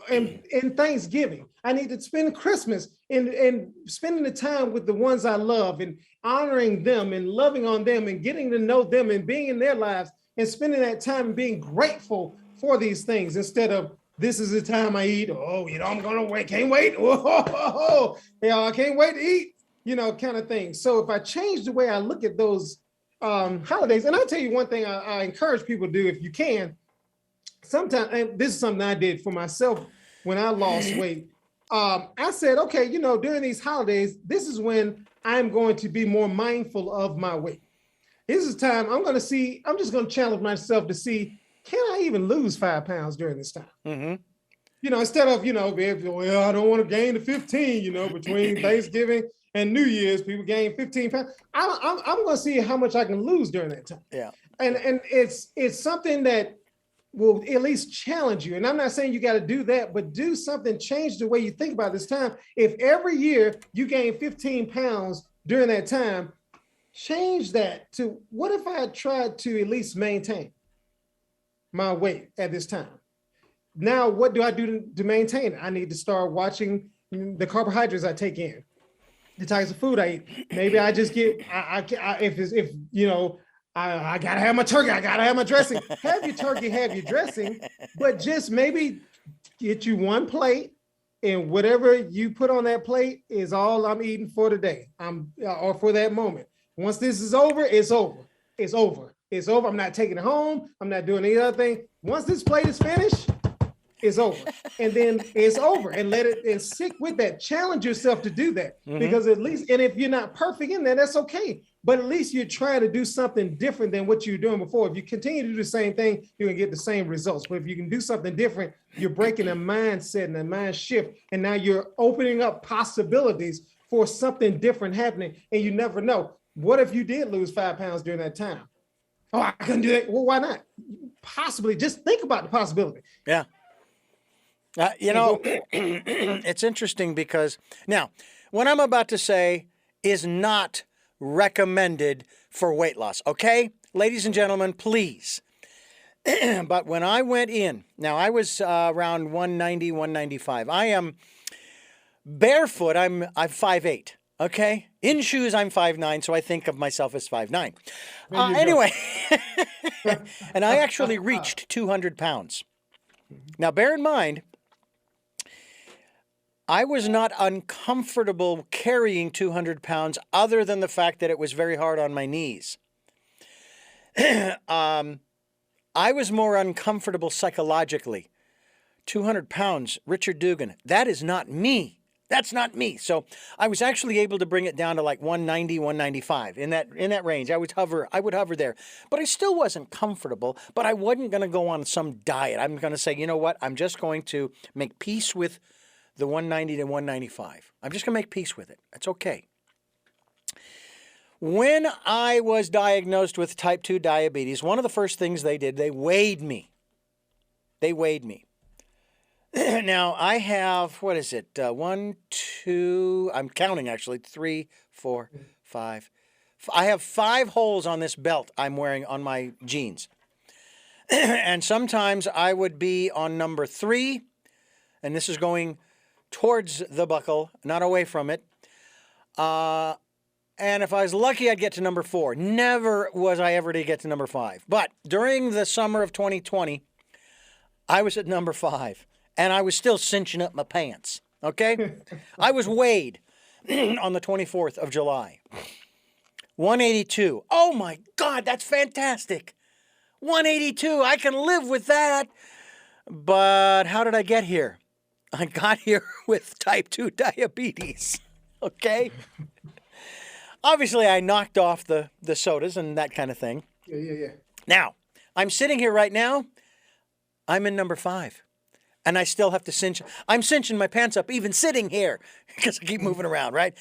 in Thanksgiving. I need to spend Christmas in spending the time with the ones I love and honoring them and loving on them and getting to know them and being in their lives and spending that time and being grateful for these things, instead of this is the time I eat. Oh, I'm going to wait. Can't wait. Oh, I can't wait to eat, kind of thing. So if I change the way I look at those holidays, and I'll tell you one thing I encourage people to do if you can. Sometimes, and this is something I did for myself when I lost weight. I said, okay, during these holidays, this is when I'm going to be more mindful of my weight. This is time I'm just going to challenge myself to see, can I even lose 5 pounds during this time? Mm-hmm. Instead of, well, I don't want to gain the 15, between Thanksgiving and New Year's, people gain 15 pounds. I'm going to see how much I can lose during that time. Yeah. And it's something that will at least challenge you. And I'm not saying you got to do that, but do something, change the way you think about this time. If every year you gain 15 pounds during that time, change that to, what if I tried to at least maintain my weight at this time? Now, what do I do to maintain it? I need to start watching the carbohydrates I take in, the types of food I eat. Maybe I just get, I gotta have my turkey, I gotta have my dressing. Have your turkey, have your dressing, but just maybe get you one plate, and whatever you put on that plate is all I'm eating for today. Or for that moment. Once this is over, it's over. It's over. It's over. I'm not taking it home. I'm not doing any other thing. Once this plate is finished, it's over. And then it's over. And let it, and stick with that. Challenge yourself to do that. Mm-hmm. Because at least, and if you're not perfect in that, that's okay. But at least you're trying to do something different than what you were doing before. If you continue to do the same thing, you're going to get the same results. But if you can do something different, you're breaking a mindset and a mind shift. And now you're opening up possibilities for something different happening. And you never know. What if you did lose 5 pounds during that time? Oh, I couldn't do that. Well, why not? Possibly. Just think about the possibility. Yeah. It's interesting because now what I'm about to say is not recommended for weight loss. Okay, ladies and gentlemen, please. But when I went in, now I was around 190, 195. I am barefoot. I'm 5'8". Okay, in shoes I'm 5'9", so I think of myself as 5'9". Anyway, and I actually reached 200 pounds. Now, bear in mind, I was not uncomfortable carrying 200 pounds other than the fact that it was very hard on my knees. I was more uncomfortable psychologically. 200 pounds, Richard Dugan, that is not me. That's not me. So I was actually able to bring it down to like 190, 195 in that range. I would hover there, but I still wasn't comfortable. But I wasn't going to go on some diet. I'm going to say, you know what? I'm just going to make peace with the 190 to 195. I'm just going to make peace with it. That's okay. When I was diagnosed with type 2 diabetes, one of the first things they did, they weighed me. Now, I have, what is it? 1, 2, I'm counting actually, 3, 4, 5. I have 5 holes on this belt I'm wearing on my jeans. And sometimes I would be on number 3, and this is going towards the buckle, not away from it. And if I was lucky, I'd get to number 4. Never was I ever to get to number 5. But during the summer of 2020, I was at number 5. And I was still cinching up my pants, okay? I was weighed on the 24th of July. 182. Oh, my God, that's fantastic. 182, I can live with that. But how did I get here? I got here with type 2 diabetes, okay? Obviously, I knocked off the sodas and that kind of thing. Yeah. Now, I'm sitting here right now. I'm in number 5. And I still have to cinch. I'm cinching my pants up even sitting here because I keep moving around, right?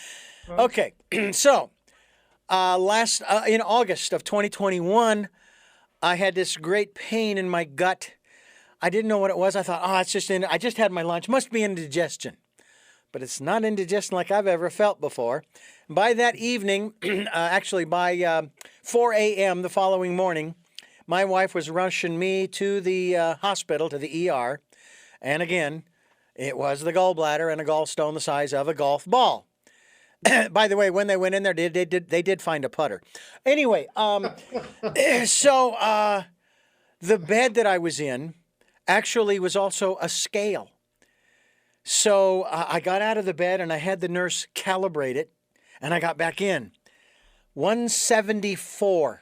Okay, so in August of 2021, I had this great pain in my gut. I didn't know what it was. I thought, it's just I just had my lunch. Must be indigestion. But it's not indigestion like I've ever felt before. By that evening, actually by 4 a.m. the following morning, my wife was rushing me to the hospital, to the ER. And again, it was the gallbladder and a gallstone the size of a golf ball. By the way, when they went in there, they did find a putter. Anyway, so the bed that I was in actually was also a scale. So I got out of the bed and I had the nurse calibrate it, and I got back in. 174.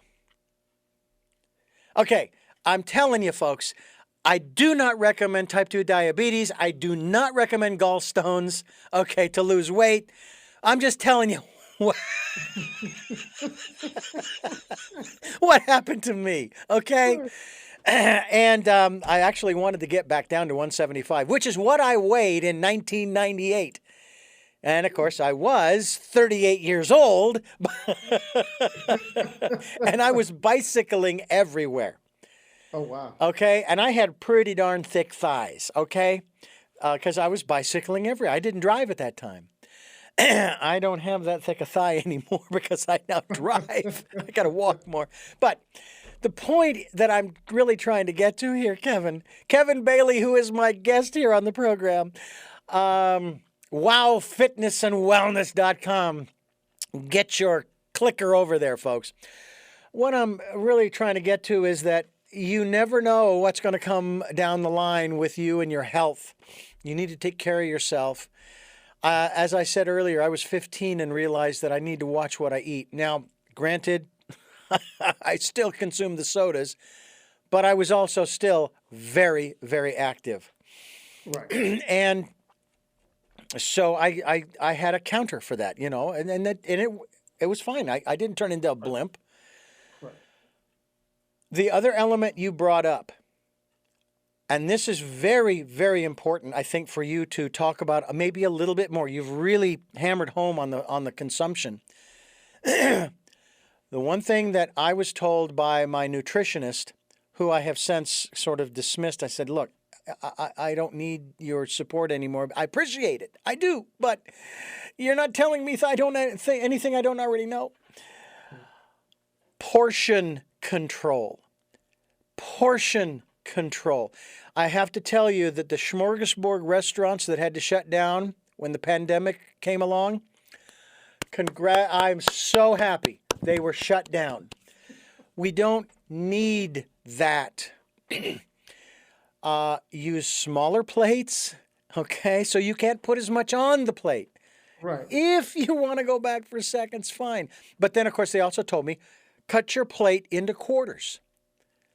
Okay, I'm telling you, folks, I do not recommend type 2 diabetes. I do not recommend gallstones, okay, to lose weight. I'm just telling you what happened to me, okay? And I actually wanted to get back down to 175, which is what I weighed in 1998. And of course, I was 38 years old, and I was bicycling everywhere. Oh, wow. Okay, and I had pretty darn thick thighs, okay? Because I was bicycling everywhere. I didn't drive at that time. I don't have that thick a thigh anymore because I now drive. I got to walk more. But the point that I'm really trying to get to here, Kevin Bailey, who is my guest here on the program, wowfitnessandwellness.com. Get your clicker over there, folks. What I'm really trying to get to is that you never know what's going to come down the line with you and your health. You need to take care of yourself. As I said earlier, I was 15 and realized that I need to watch what I eat. Now, granted, I still consume the sodas, but I was also still very, very active. Right. And so I had a counter for that, you know, and it was fine. I didn't turn into a blimp. Right. The other element you brought up, and this is very, very important, I think, for you to talk about maybe a little bit more. You've really hammered home on the consumption. The one thing that I was told by my nutritionist, who I have since sort of dismissed, I said, look, I don't need your support anymore. I appreciate it. I do. But you're not telling me I don't think anything I don't already know. Portion control. Portion control. I have to tell you that the smorgasbord restaurants that had to shut down when the pandemic came along, I'm so happy they were shut down. We don't need that. Use smaller plates, okay? So you can't put as much on the plate. Right. If you want to go back for seconds, fine. But then, of course, they also told me, cut your plate into quarters.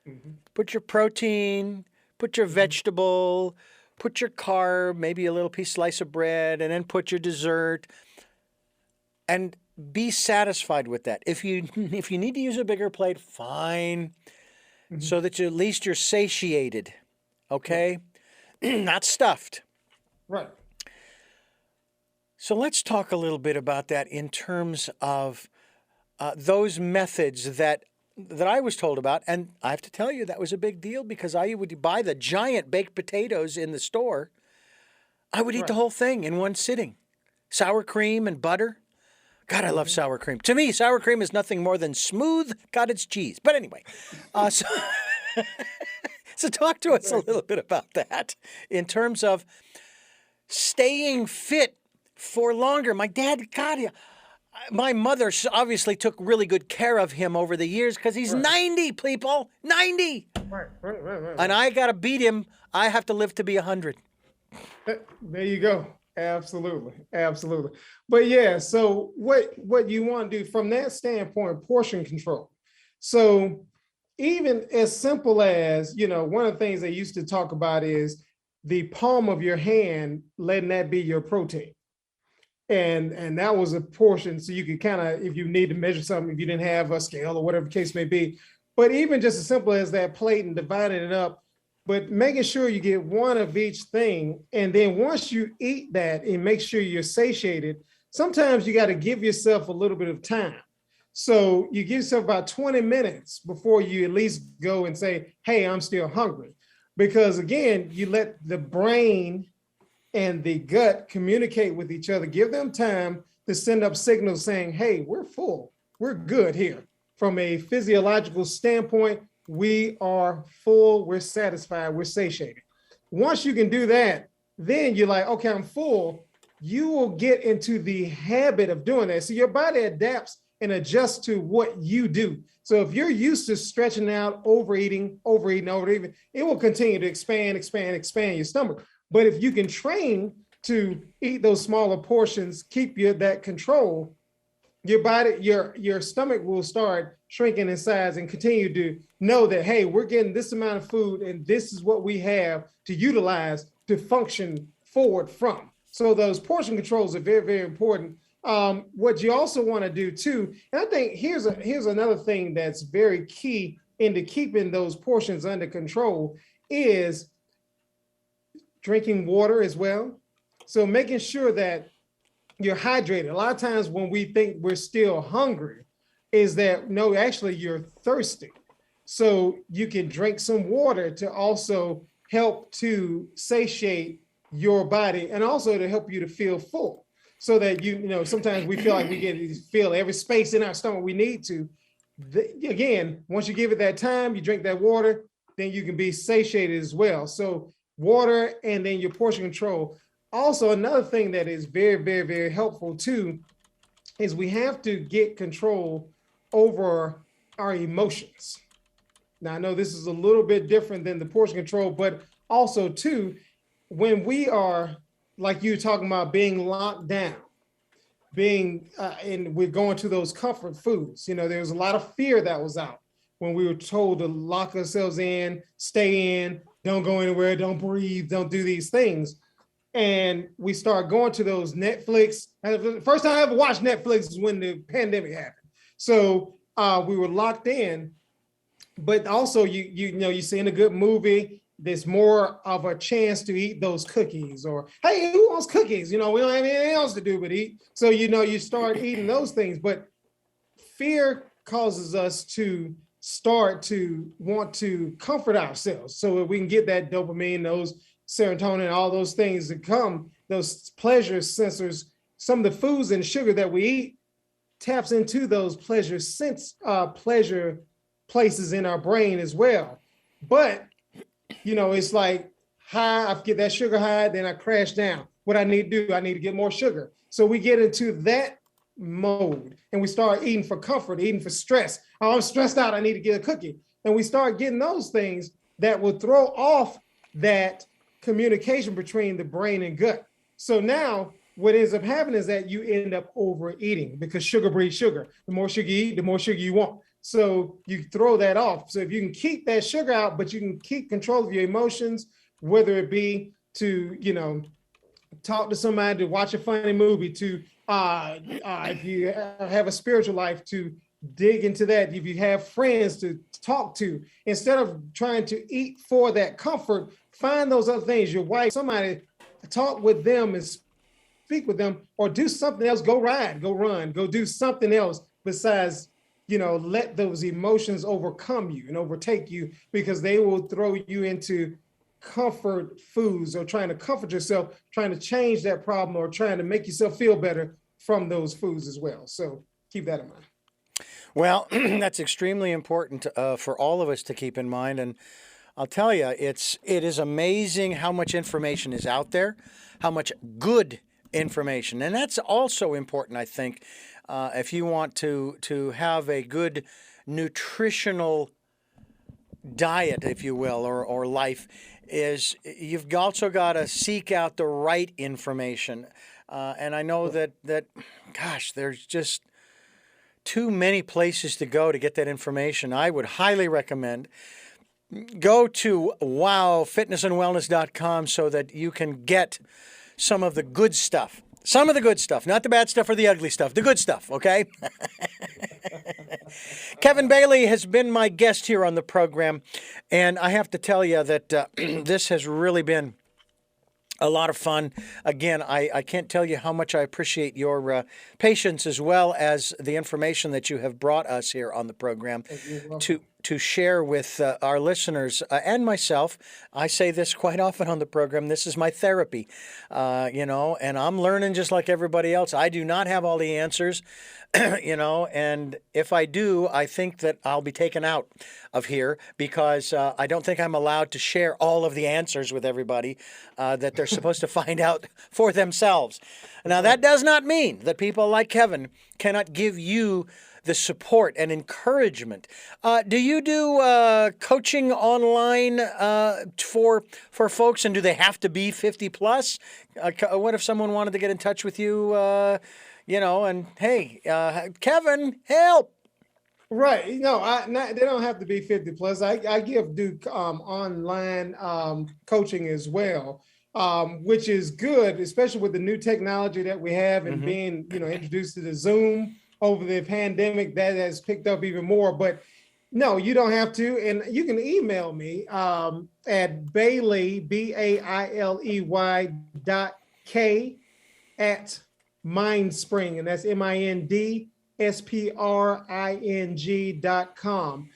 Mm-hmm. Put your protein, put your vegetable, put your carb, maybe a little slice of bread, and then put your dessert. And be satisfied with that. If you need to use a bigger plate, fine. Mm-hmm. So that at least you're satiated. Okay? Right. Not stuffed. Right. So let's talk a little bit about that in terms of those methods that I was told about. And I have to tell you, that was a big deal because I would buy the giant baked potatoes in the store. I would eat the whole thing in one sitting. Sour cream and butter. God, I love sour cream. To me, sour cream is nothing more than smooth cottage cheese. But anyway, so talk to us a little bit about that in terms of staying fit for longer. My dad, God, my mother obviously took really good care of him over the years because he's 90, people, 90. Right. And I got to beat him. I have to live to be 100. There you go. Absolutely. But yeah, so what you want to do from that standpoint, portion control. So even as simple as, one of the things they used to talk about is the palm of your hand, letting that be your protein. And that was a portion. So you could kind of, if you need to measure something, if you didn't have a scale or whatever the case may be, but even just as simple as that plate and dividing it up, but making sure you get one of each thing. And then once you eat that and make sure you're satiated, sometimes you got to give yourself a little bit of time. So you give yourself about 20 minutes before you at least go and say, hey, I'm still hungry. Because again, you let the brain and the gut communicate with each other, give them time to send up signals saying, hey, we're full, we're good here. From a physiological standpoint, we are full, we're satisfied, we're satiated. Once you can do that, then you're like, okay, I'm full. You will get into the habit of doing that. So your body adapts and adjusts to what you do. So if you're used to stretching out, overeating, it will continue to expand your stomach. But if you can train to eat those smaller portions, keep that control, your stomach will start shrinking in size and continue to know that, hey, we're getting this amount of food and this is what we have to utilize to function forward from. So those portion controls are very, very important. What you also want to do too, and I think here's another thing that's very key into keeping those portions under control, is drinking water as well. So making sure that you're hydrated. A lot of times when we think we're still hungry, is that no, actually you're thirsty. So you can drink some water to also help to satiate your body and also to help you to feel full. So that sometimes we feel like we get to fill every space in our stomach we need to. Again, once you give it that time, you drink that water, then you can be satiated as well. So water and then your portion control. Also, another thing that is very, very, very helpful too is we have to get control over our emotions. Now, I know this is a little bit different than the portion control, but also too, when we are, like you talking about, being locked down, and we're going to those comfort foods. There's a lot of fear that was out when we were told to lock ourselves in, stay in, don't go anywhere, don't breathe, don't do these things. And we start going to those Netflix. The first time I ever watched Netflix is when the pandemic happened. So we were locked in, but also you seeing a good movie, there's more of a chance to eat those cookies, or, hey, who wants cookies? We don't have anything else to do but eat. So, you start eating those things, but fear causes us to start to want to comfort ourselves so that we can get that dopamine, those serotonin, all those things that come, those pleasure sensors. Some of the foods and sugar that we eat taps into those pleasure places in our brain as well. But it's like high, I get that sugar high, then I crash down. What I need to do, I need to get more sugar. So we get into that mode and we start eating for comfort, eating for stress. Oh, I'm stressed out, I need to get a cookie. And we start getting those things that will throw off that communication between the brain and gut. So now what ends up happening is that you end up overeating, because sugar breeds sugar. The more sugar you eat, the more sugar you want. So you throw that off. So if you can keep that sugar out, but you can keep control of your emotions, whether it be to, talk to somebody, to watch a funny movie, to if you have a spiritual life, to dig into that. If you have friends to talk to, instead of trying to eat for that comfort, find those other things. Your wife, somebody, talk with them and speak with them, or do something else. Go ride, go run, go do something else besides, let those emotions overcome you and overtake you, because they will throw you into comfort foods, or trying to comfort yourself, trying to change that problem, or trying to make yourself feel better from those foods as well. So keep that in mind. Well, that's extremely important for all of us to keep in mind. And I'll tell you, it is amazing how much information is out there, how much good information. And that's also important, I think, if you want to have a good nutritional diet, if you will, or life, is you've also got to seek out the right information. And I know that gosh, there's just too many places to go to get that information. I would highly recommend go to wowfitnessandwellness.com so that you can get some of the good stuff. Some of the good stuff, not the bad stuff or the ugly stuff, the good stuff, okay? Kevin Bailey has been my guest here on the program, and I have to tell you that this has really been a lot of fun. Again, I can't tell you how much I appreciate your patience, as well as the information that you have brought us here on the program to share with our listeners and myself. I say this quite often on the program. This is my therapy, and I'm learning just like everybody else. I do not have all the answers, and if I do, I think that I'll be taken out of here, because I don't think I'm allowed to share all of the answers with everybody that they're supposed to find out for themselves. Now, that does not mean that people like Kevin cannot give you the support and encouragement. Do you do coaching online for folks, and do they have to be 50 plus? What if someone wanted to get in touch with you? and hey, Kevin, help. Right. No, they don't have to be 50 plus. I do online coaching as well, which is good, especially with the new technology that we have and being, introduced to the Zoom over the pandemic. That has picked up even more. But no, you don't have to. And you can email me at Bailey, BAILEY at Mindspring, and that's MINDSPRING.com.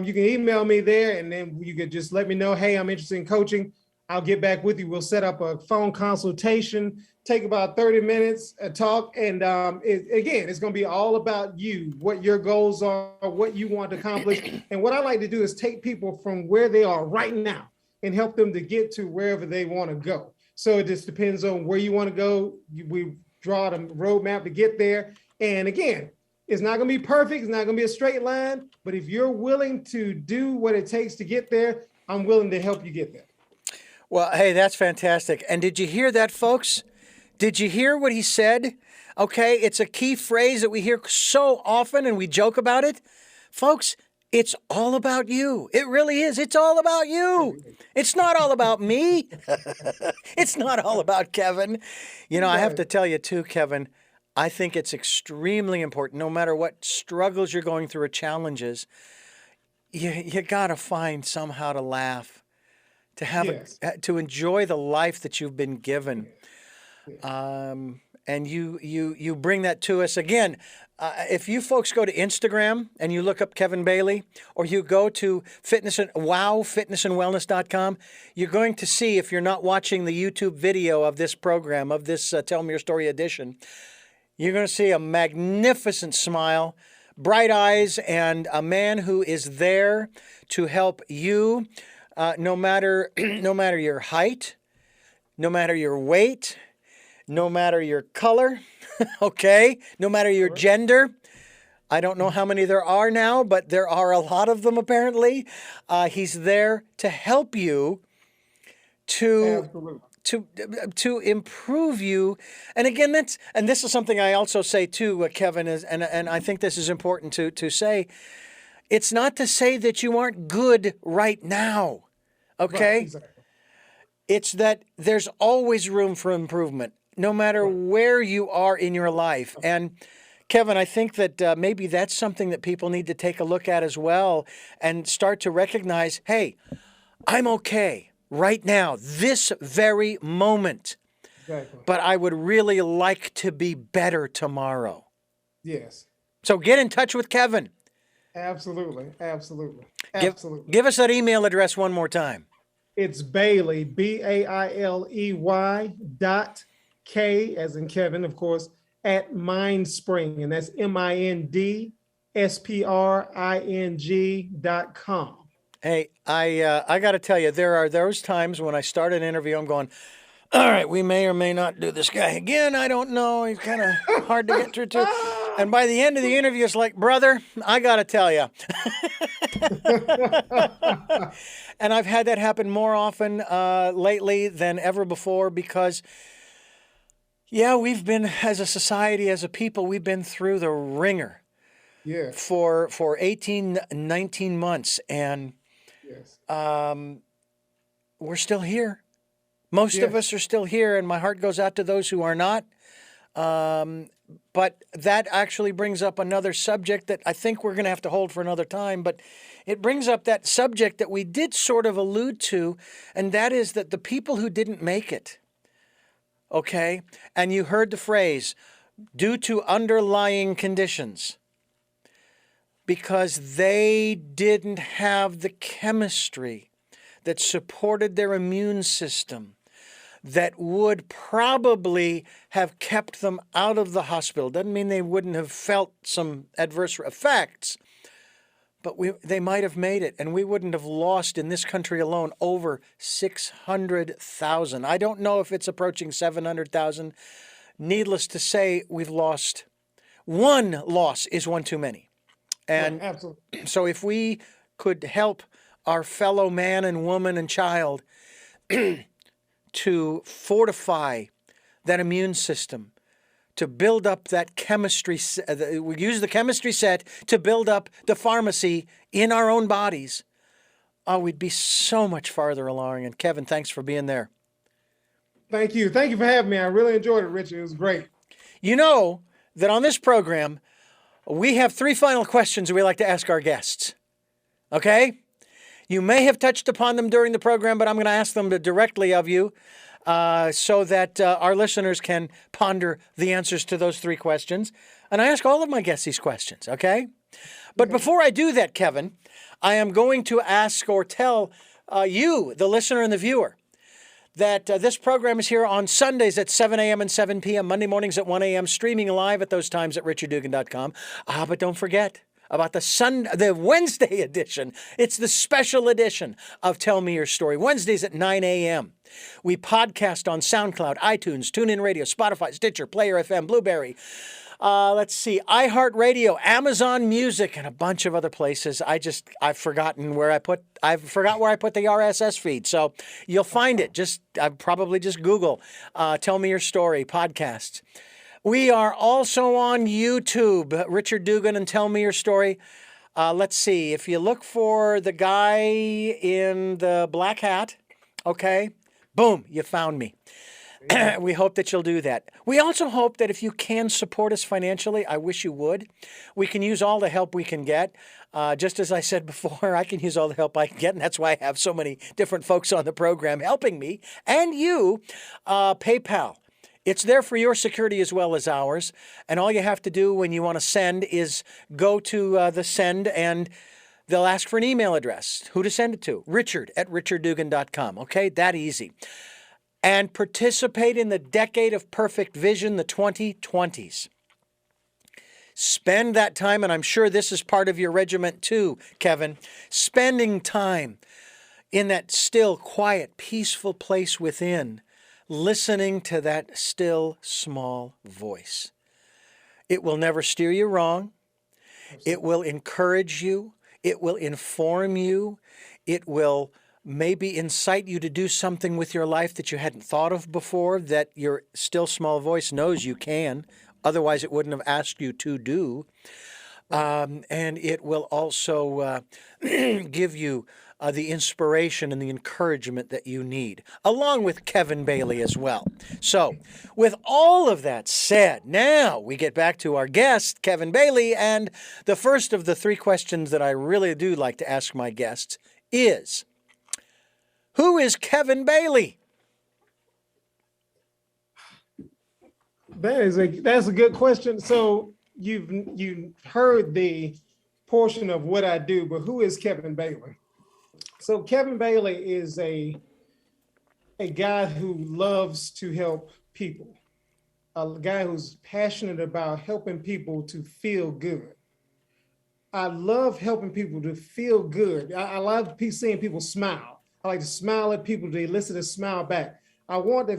You can email me there, and then you could just let me know, hey, I'm interested in coaching. I'll get back with you. We'll set up a phone consultation, take about 30 minutes, a talk. And again, it's going to be all about you, what your goals are, what you want to accomplish. And what I like to do is take people from where they are right now and help them to get to wherever they want to go. So it just depends on where you want to go. We draw the roadmap to get there. And again, it's not going to be perfect. It's not going to be a straight line. But if you're willing to do what it takes to get there, I'm willing to help you get there. Well, hey, that's fantastic. And did you hear that, folks? Did you hear what he said? Okay, it's a key phrase that we hear so often and we joke about it. Folks, it's all about you. It really is. It's all about you. It's not all about me. It's not all about Kevin. I have to tell you too, Kevin, I think it's extremely important, no matter what struggles you're going through or challenges, you got to find somehow to laugh, to have to enjoy the life that you've been given. And you bring that to us again. If you folks go to Instagram and you look up Kevin Bailey, or you go to fitnessandwellness.com, you're going to see, if you're not watching the YouTube video of this program, of this Tell Me Your Story edition, you're going to see a magnificent smile, bright eyes, and a man who is there to help you, no matter your height, no matter your weight, no matter your color, okay? No matter your gender. I don't know how many there are now, but there are a lot of them apparently. He's there to help you to improve you. And again, this is something I also say too, Kevin, and I think this is important to say. It's not to say that you aren't good right now, okay? Right, exactly. It's that there's always room for improvement, no matter where you are in your life. And Kevin, I think that maybe that's something that people need to take a look at as well and start to recognize, hey, I'm okay right now, this very moment. Exactly. But I would really like to be better tomorrow. Yes. So get in touch with Kevin. Absolutely. Give us that email address one more time. It's Bailey, BAILEY .K, as in Kevin, of course, at Mindspring, and that's MINDSPRING.com. Hey, I got to tell you, there are those times when I start an interview, I'm going, all right, we may or may not do this guy again. I don't know. He's kind of hard to get through to. And by the end of the interview, it's like, brother, I got to tell you. And I've had that happen more often lately than ever before because, we've been, as a society, as a people, we've been through the ringer for 18, 19 months. And we're still here. Most of us are still here, and my heart goes out to those who are not. But that actually brings up another subject that I think we're going to have to hold for another time. But it brings up that subject that we did sort of allude to, and that is that the people who didn't make it, okay, and you heard the phrase, due to underlying conditions, because they didn't have the chemistry that supported their immune system, that would probably have kept them out of the hospital. Doesn't mean they wouldn't have felt some adverse effects, but they might have made it, and we wouldn't have lost in this country alone over 600,000. I don't know if it's approaching 700,000. Needless to say, we've lost. One loss is one too many. And absolutely. So if we could help our fellow man and woman and child to fortify that immune system, to build up that chemistry. We use the chemistry set to build up the pharmacy in our own bodies. Oh, we'd be so much farther along. And Kevin, thanks for being there. Thank you. Thank you for having me. I really enjoyed it, Richard. It was great. You know that on this program, we have 3 final questions we like to ask our guests. Okay? You may have touched upon them during the program, but I'm going to ask them directly of you so that our listeners can ponder the answers to those 3 questions. And I ask all of my guests these questions, okay? But before I do that, Kevin, I am going to ask or tell you, the listener and the viewer, that this program is here on Sundays at 7 a.m. and 7 p.m., Monday mornings at 1 a.m., streaming live at those times at richarddugan.com. But don't forget about the Wednesday edition. It's the special edition of Tell Me Your Story, Wednesdays at 9 a.m. We podcast on SoundCloud, iTunes, TuneIn Radio, Spotify, Stitcher, Player FM, Blueberry, iHeartRadio, Amazon Music, and a bunch of other places. I've forgotten where I put the RSS feed. So you'll find it. Probably just Google, Tell Me Your Story podcast. We are also on YouTube, Richard Dugan and Tell Me Your Story. Let's see, if you look for the guy in the black hat, okay, boom, you found me. We hope that you'll do that. We also hope that if you can support us financially, I wish you would. We can use all the help we can get. Just as I said before, I can use all the help I can get, and that's why I have so many different folks on the program helping me. And you, PayPal. It's there for your security as well as ours. And all you have to do when you want to send is go to the send, and they'll ask for an email address. Who to send it to? richard@richarddugan.com. Okay, that easy. And participate in the Decade of Perfect Vision, the 2020s. Spend that time, and I'm sure this is part of your regiment too, Kevin, spending time in that still, quiet, peaceful place within, listening to that still, small voice. It will never steer you wrong. It will encourage you. It will inform you. It will maybe incite you to do something with your life that you hadn't thought of before, that your still small voice knows you can. Otherwise, it wouldn't have asked you to do. And it will also give you the inspiration and the encouragement that you need, along with Kevin Bailey as well. So, with all of that said, now we get back to our guest, Kevin Bailey, and the first of the 3 questions that I really do like to ask my guests is, who is Kevin Bailey? That's a good question. So you've heard the portion of what I do, but who is Kevin Bailey? So Kevin Bailey is a guy who loves to help people, a guy who's passionate about helping people to feel good. I love helping people to feel good. I love seeing people smile. I like to smile at people, to elicit a smile back. I want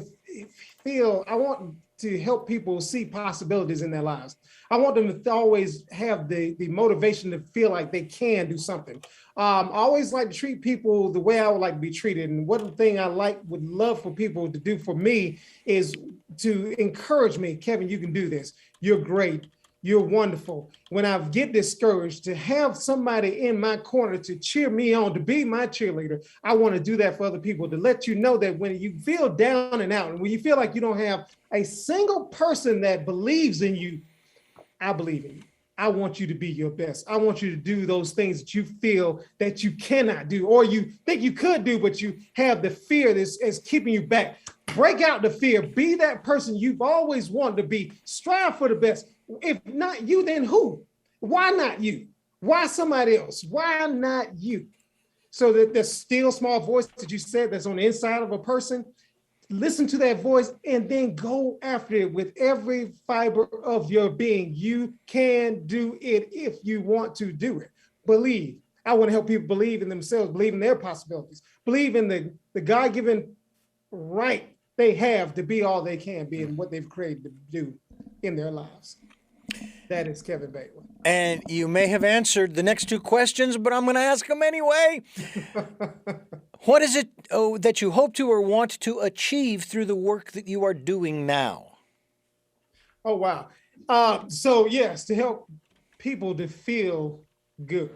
to help people see possibilities in their lives. I want them to always have the motivation to feel like they can do something. I always like to treat people the way I would like to be treated. And one thing I would love for people to do for me is to encourage me. Kevin, you can do this. You're great. You're wonderful. When I get discouraged, to have somebody in my corner to cheer me on, to be my cheerleader, I want to do that for other people, to let you know that when you feel down and out, and when you feel like you don't have a single person that believes in you, I believe in you. I want you to be your best. I want you to do those things that you feel that you cannot do, or you think you could do, but you have the fear that's keeping you back. Break out the fear. Be that person you've always wanted to be. Strive for the best. If not you, then who? Why not you? Why somebody else? Why not you? So that the still small voice that you said that's on the inside of a person, listen to that voice and then go after it with every fiber of your being. You can do it if you want to do it. Believe. I want to help people believe in themselves, believe in their possibilities, believe in the God-given right they have to be all they can be and what they've created to do in their lives. That is Kevin Bailey. And you may have answered the next 2 questions, but I'm going to ask them anyway. What is it that you hope to or want to achieve through the work that you are doing now? Oh, wow. So yes, to help people to feel good,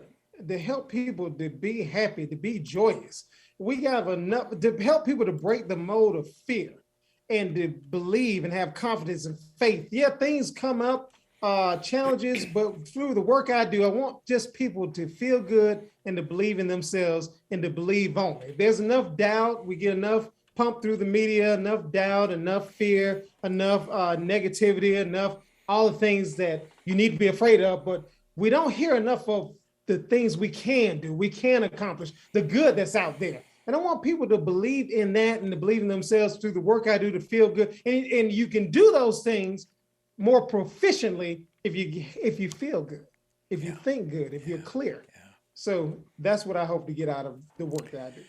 to help people to be happy, to be joyous. We have enough to help people to break the mold of fear and to believe and have confidence and faith. Yeah, things come up, challenges, but through the work I do, I want just people to feel good and to believe in themselves and to believe only. If there's enough doubt, we get enough pumped through the media, enough doubt, enough fear, enough negativity, enough all the things that you need to be afraid of, but we don't hear enough of the things we can do, we can accomplish, the good that's out there. And I want people to believe in that and to believe in themselves through the work I do to feel good. And you can do those things more proficiently if you feel good, if you Yeah. think good, if you're clear. So that's what I hope to get out of the work that I do.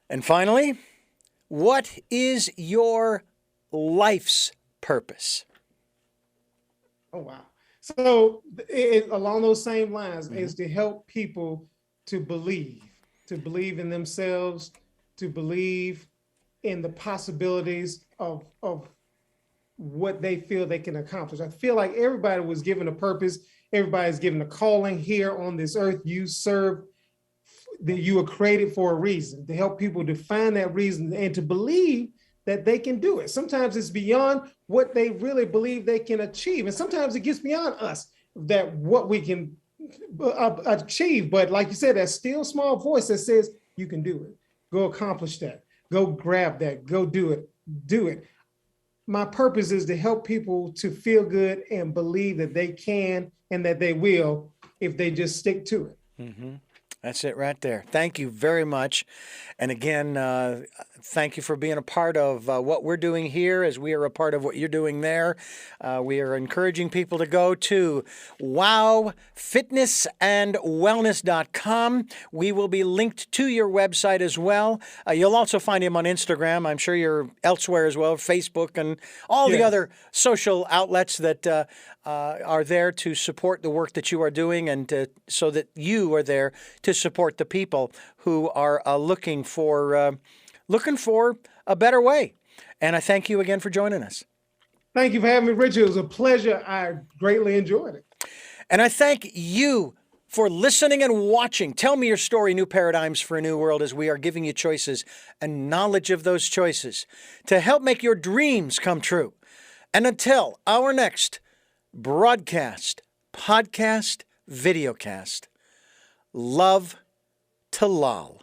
And finally, what is your life's purpose? Oh, wow. So along those same lines is to help people to believe in themselves, to believe in the possibilities of what they feel they can accomplish. I feel like everybody was given a purpose. Everybody's given a calling here on this earth. You serve, that you were created for a reason, to help people define that reason and to believe that they can do it. Sometimes it's beyond what they really believe they can achieve. And sometimes it gets beyond us, that what we can achieve. But like you said, that still small voice that says, you can do it. Go accomplish that. Go grab that. Go do it. Do it. My purpose is to help people to feel good and believe that they can and that they will if they just stick to it. Mm-hmm. That's it right there. Thank you very much. And again, thank you for being a part of what we're doing here as we are a part of what you're doing there. We are encouraging people to go to wowfitnessandwellness.com. We will be linked to your website as well. You'll also find him on Instagram. I'm sure you're elsewhere as well, Facebook and all the other social outlets that are there to support the work that you are doing and so that you are there to support the people who are looking for a better way. And I thank you again for joining us. Thank you for having me, Richard. It was a pleasure. I greatly enjoyed it. And I thank you for listening and watching. Tell me your story, New Paradigms for a New World, as we are giving you choices and knowledge of those choices to help make your dreams come true. And until our next broadcast, podcast, videocast, love to lol.